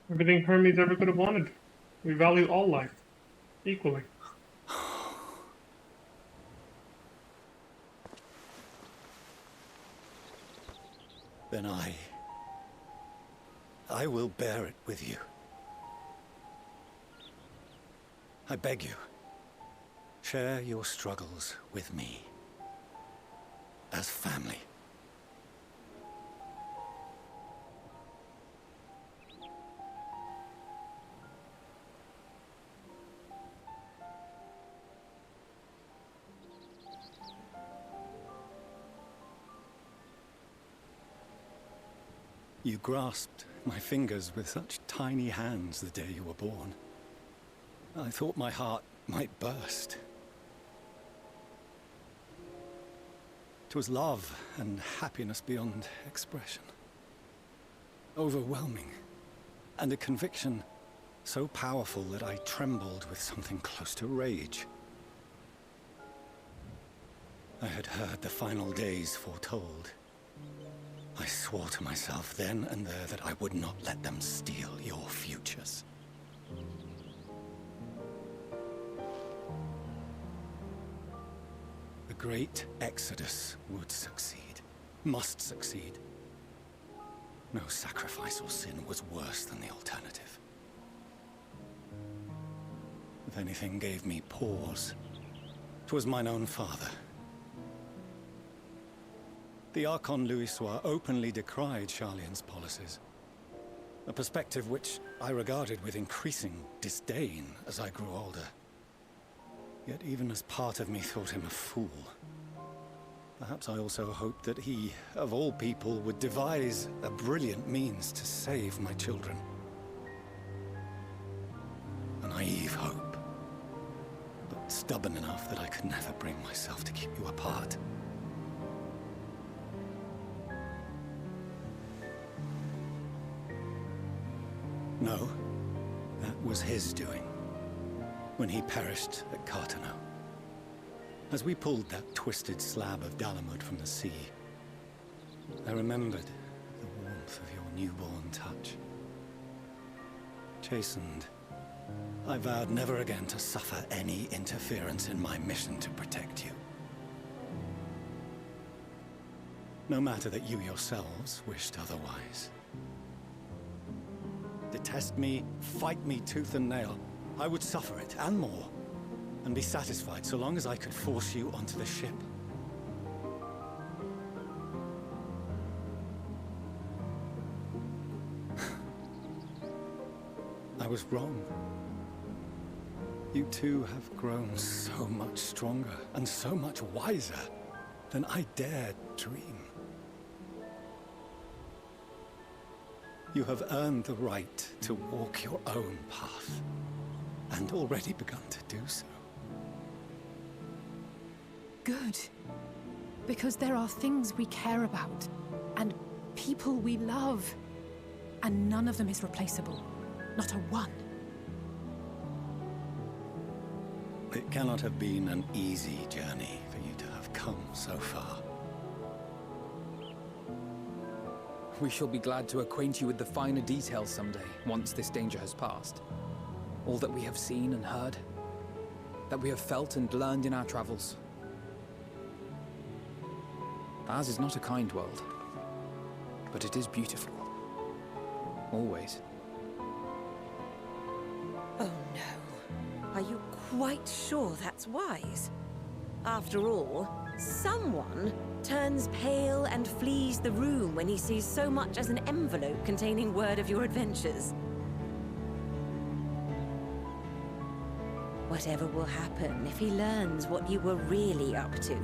Everything Hermes ever could have wanted. We value all life equally. Then I will bear it with you. I beg you, share your struggles with me, as family. You grasped my fingers with such tiny hands the day you were born. I thought my heart might burst. 'Twas love and happiness beyond expression. Overwhelming, and a conviction so powerful that I trembled with something close to rage. I had heard the final days foretold. I swore to myself then and there that I would not let them steal your futures. The great Exodus would succeed, must succeed. No sacrifice or sin was worse than the alternative. If anything gave me pause, 'twas mine own father. The Archon Louisoix openly decried Charlian's policies, a perspective which I regarded with increasing disdain as I grew older. Yet even as part of me thought him a fool. Perhaps I also hoped that he, of all people, would devise a brilliant means to save my children. A naive hope, but stubborn enough that I could never bring myself to keep you apart. No, that was his doing, when he perished at Cartano. As we pulled that twisted slab of Dalamud from the sea, I remembered the warmth of your newborn touch. chastened, I vowed never again to suffer any interference in my mission to protect you. No matter that you yourselves wished otherwise. Detest me, fight me tooth and nail, I would suffer it, and more, and be satisfied so long as I could force you onto the ship. I was wrong. You two have grown so much stronger and so much wiser than I dared dream. You have earned the right to walk your own path, and already begun to do so. Good. Because there are things we care about, and people we love, and none of them is replaceable. Not a one. It cannot have been an easy journey for you to have come so far. We shall be glad to acquaint you with the finer details someday, once this danger has passed. All that we have seen and heard, that we have felt and learned in our travels. Ours is not a kind world, but it is beautiful. Always. Oh no. Are you quite sure that's wise? After all, someone turns pale and flees the room when he sees so much as an envelope containing word of your adventures. Whatever will happen if he learns what you were really up to?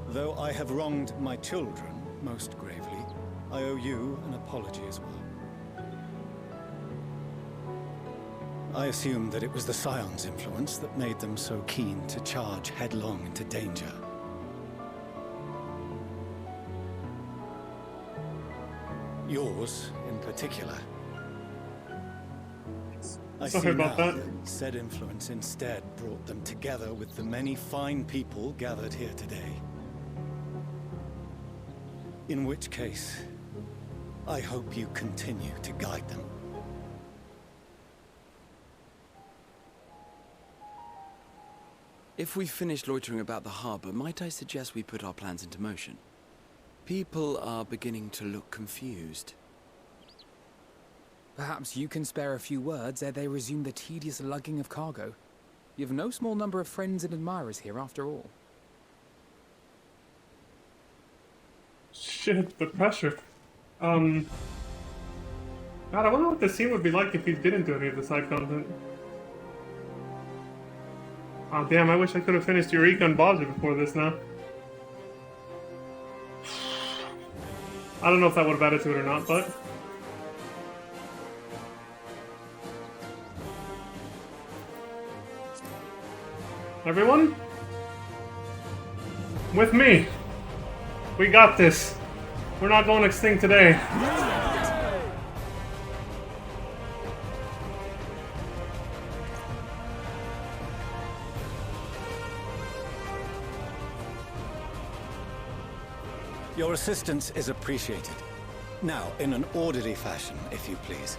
Though I have wronged my children most gravely, I owe you an apology as well. I assumed that it was the Scion's influence that made them so keen to charge headlong into danger. Yours, in particular. I see Sorry about now that. said influence instead brought them together with the many fine people gathered here today. In which case, I hope you continue to guide them. If we've finished loitering about the harbor, might I suggest we put our plans into motion? People are beginning to look confused. Perhaps you can spare a few words ere they resume the tedious lugging of cargo. You have no small number of friends and admirers here, after all. Shit, the pressure. God, I wonder what the scene would be like if he didn't do any of the side content. Oh damn, I wish I could have finished Eureka and Bowser before this now. I don't know if that would have added to it or not, but... Everyone? With me! We got this! We're not going extinct today. Your assistance is appreciated. Now, in an orderly fashion, if you please.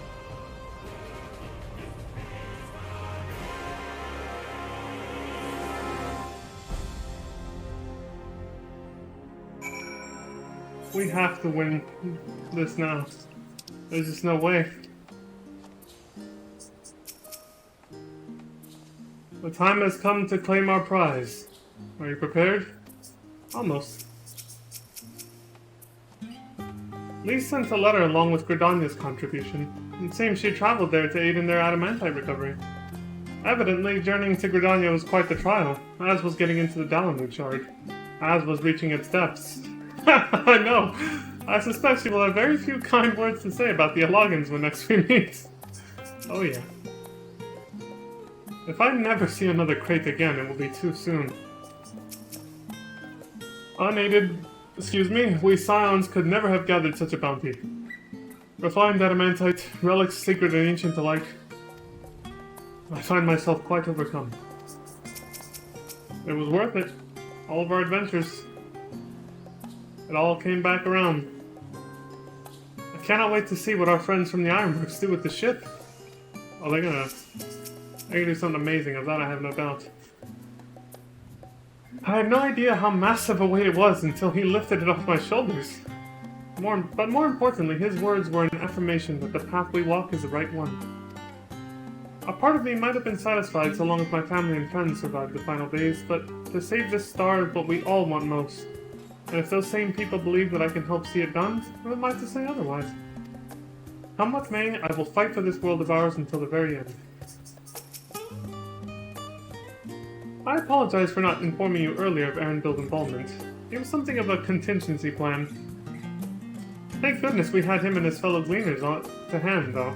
We have to win this now. There's just no way. The time has come to claim our prize. Are you prepared? Almost. Lee sent a letter along with Gridania's contribution. It seems she traveled there to aid in their adamantite recovery. Evidently, journeying to Gridania was quite the trial, as was getting into the Dalamud shard, as was reaching its depths. I know! I suspect she will have very few kind words to say about the Alogans when next we meet. Oh yeah. If I never see another crate again, it will be too soon. Unaided Excuse me, we Scions could never have gathered such a bounty. Refined adamantite, relics sacred and ancient alike. I find myself quite overcome. It was worth it. All of our adventures. It all came back around. I cannot wait to see what our friends from the Ironworks do with the ship. Oh, they're gonna do something amazing, of that I have no doubt. I had no idea how massive a weight it was until he lifted it off my shoulders. But more importantly, his words were an affirmation that the path we walk is the right one. A part of me might have been satisfied so long as my family and friends survived the final days, but to save this star is what we all want most. And if those same people believe that I can help see it done, who am I to say otherwise? Come what may, I will fight for this world of ours until the very end. I apologize for not informing you earlier of Arenville's involvement. It was something of a contingency plan. Thank goodness we had him and his fellow gleaners to hand, though.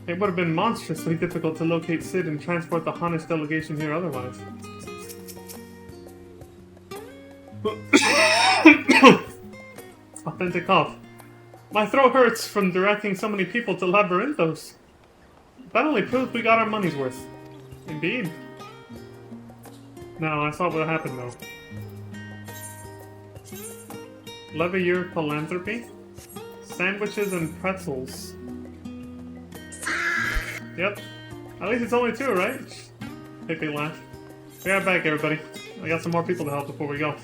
It would have been monstrously difficult to locate Sid and transport the Hannish delegation here otherwise. Authentic cough. My throat hurts from directing so many people to Labyrinthos. That only proves we got our money's worth. Indeed. No, I saw what happened though. Leveilleur philanthropy? Sandwiches and pretzels. Yep. At least it's only 2, right? Make me laugh. Be right back, everybody. I got some more people to help before we go.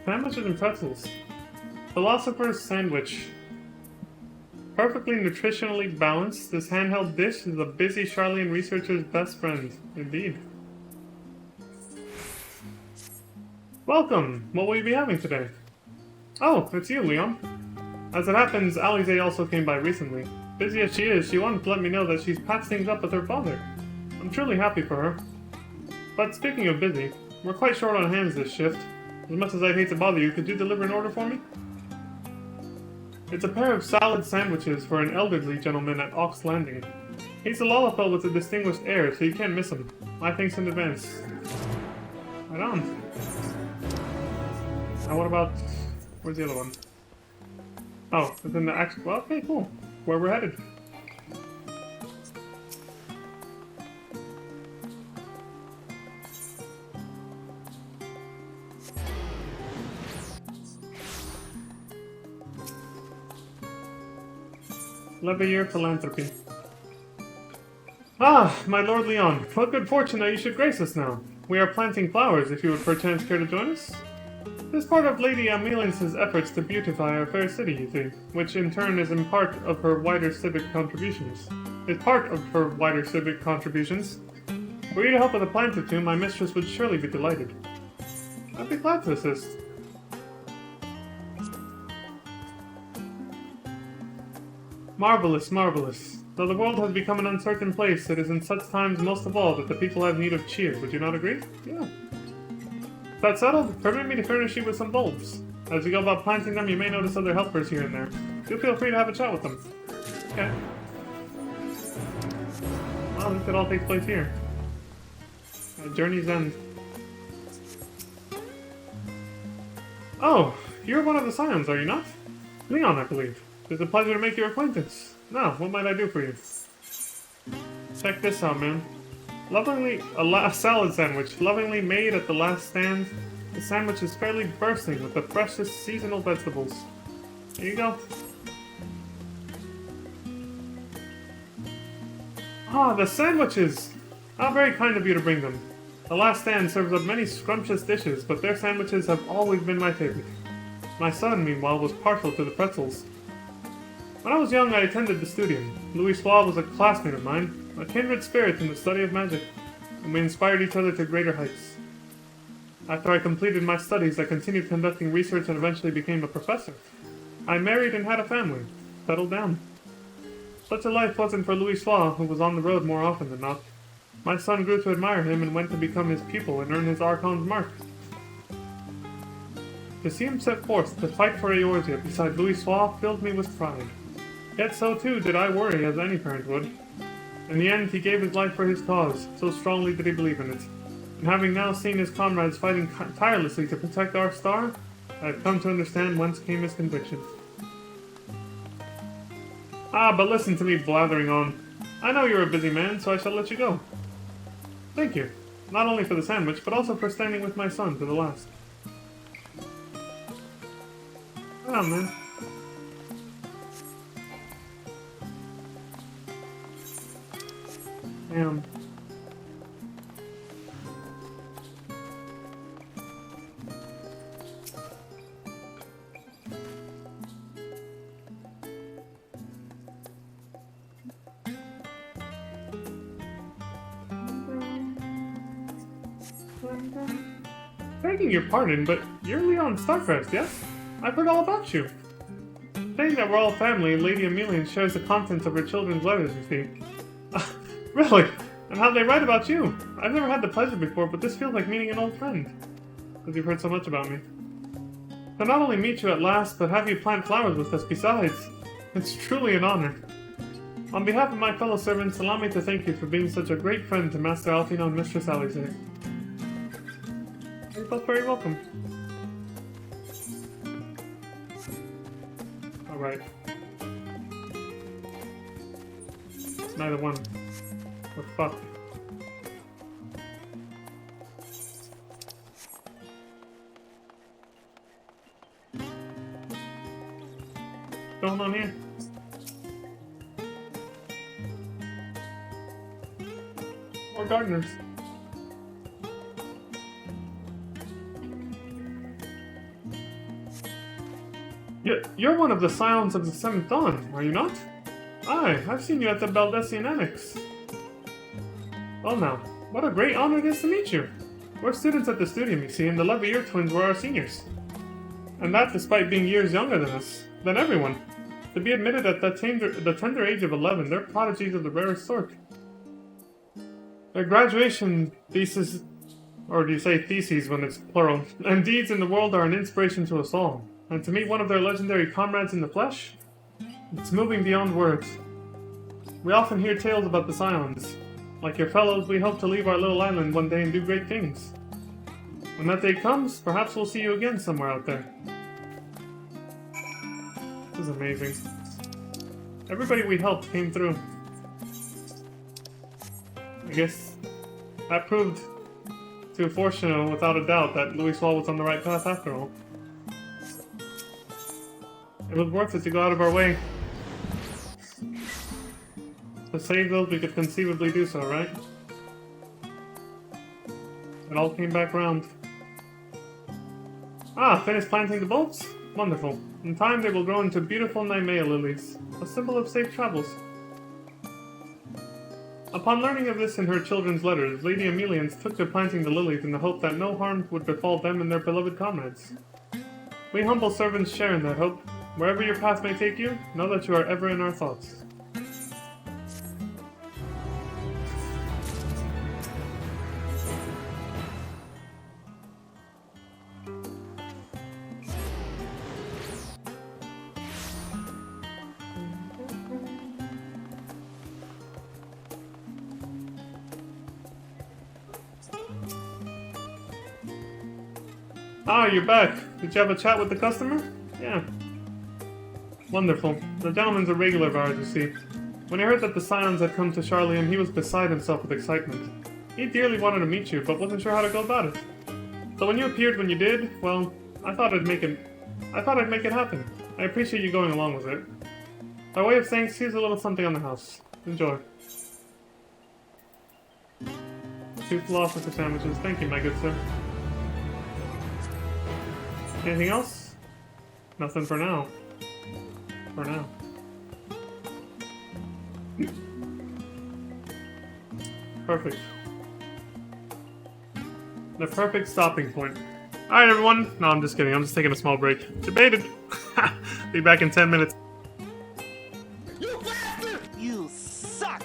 Sandwiches and pretzels. Philosopher's Sandwich. Perfectly nutritionally balanced, this handheld dish is a busy Charlian researcher's best friend. Indeed. Welcome! What will you be having today? Oh, it's you, Leon. As it happens, Alize also came by recently. Busy as she is, she wanted to let me know that she's patched things up with her father. I'm truly happy for her. But speaking of busy, we're quite short on hands this shift. As much as I'd hate to bother you, could you deliver an order for me? It's a pair of salad sandwiches for an elderly gentleman at Ox Landing. He's a Lollapel with a distinguished air, so you can't miss him. My thanks in advance. Right on. Now what about... where's the other one? Oh, it's in the actual... well, okay, cool. Where we're headed. Leveilleur philanthropy. Ah, my Lord Leon, what good fortune that you should grace us now. We are planting flowers, if you would perchance care to join us. This is part of Lady Ameliance's efforts to beautify our fair city, you see, which in turn is in part of her wider civic contributions. Were you to help with a plant or two, my mistress would surely be delighted. I'd be glad to assist. Marvelous, marvelous. Though the world has become an uncertain place, it is in such times most of all that the people have need of cheer. Would you not agree? Yeah. That settled, permit me to furnish you with some bulbs. As you go about planting them, you may notice other helpers here and there. Do feel free to have a chat with them. Okay. Well, this could all take place here. Journey's End. Oh, you're one of the Scions, are you not? Leon, I believe. It's a pleasure to make your acquaintance. Now, what might I do for you? Check this out, man. A salad sandwich, lovingly made at the last stand. The sandwich is fairly bursting with the freshest seasonal vegetables. Here you go. Ah, the sandwiches! How very kind of you to bring them. The last stand serves up many scrumptious dishes, but their sandwiches have always been my favorite. My son, meanwhile, was partial to the pretzels. When I was young, I attended the Studium. Louis Soir was a classmate of mine, a kindred spirit in the study of magic, and we inspired each other to greater heights. After I completed my studies, I continued conducting research and eventually became a professor. I married and had a family, settled down. Such a life wasn't for Louis Soir, who was on the road more often than not. My son grew to admire him and went to become his pupil and earn his Archon's mark. To see him set forth to fight for Eorzea beside Louis Soir filled me with pride. Yet so too did I worry, as any parent would. In the end, he gave his life for his cause, so strongly did he believe in it. And having now seen his comrades fighting tirelessly to protect our star, I have come to understand whence came his conviction. Ah, but listen to me blathering on. I know you're a busy man, so I shall let you go. Thank you. Not only for the sandwich, but also for standing with my son to the last. Oh, man. Damn. Begging your pardon, but you're Leon Starcrest, yes? I've heard all about you. Saying that we're all family, Lady Amelia shares the contents of her children's letters, you see. Really? And how'd they write about you? I've never had the pleasure before, but this feels like meeting an old friend. Because you've heard so much about me. To not only meet you at last, but have you plant flowers with us besides. It's truly an honor. On behalf of my fellow servants, allow me to thank you for being such a great friend to Master Alfino and Mistress Alisaie. You're both very welcome. Alright. It's neither one. We're fucked. What's going on here? More gardeners. You're one of the Scions of the Seventh Dawn, are you not? Aye, I've seen you at the Baldessian Annex. Well now, what a great honor it is to meet you. We're students at the studium, you see, and the Levier twins were our seniors. And that despite being years younger than us, than everyone. To be admitted at the tender age of 11, they're prodigies of the rarest sort. Their graduation thesis, or do you say theses when it's plural, and deeds in the world are an inspiration to us all. And to meet one of their legendary comrades in the flesh, it's moving beyond words. We often hear tales about the Scions. Like your fellows, we hope to leave our little island one day and do great things. When that day comes, perhaps we'll see you again somewhere out there. This is amazing. Everybody we helped came through. I guess that proved to Fortuna without a doubt that Louis Wall was on the right path after all. It was worth it to go out of our way. To save those we could conceivably do so, right? It all came back round. Ah, finished planting the bulbs? Wonderful. In time they will grow into beautiful Nymea lilies, a symbol of safe travels. Upon learning of this in her children's letters, Lady Amelians took to planting the lilies in the hope that no harm would befall them and their beloved comrades. We humble servants share in that hope. Wherever your path may take you, know that you are ever in our thoughts. Ah, you're back. Did you have a chat with the customer? Yeah. Wonderful. The gentleman's a regular of ours, you see. When he heard that the Scions had come to Charlium, he was beside himself with excitement. He dearly wanted to meet you, but wasn't sure how to go about it. So when you appeared when you did, well, I thought I'd make it happen. I appreciate you going along with it. By way of thanks, here's a little something on the house. Enjoy. 2 philosopher sandwiches. Thank you, my good sir. Anything else? Nothing for now. For now. Perfect. The perfect stopping point. Alright, everyone. No, I'm just kidding. I'm just taking a small break. Debated. Be back in 10 minutes. You bastard! You suck!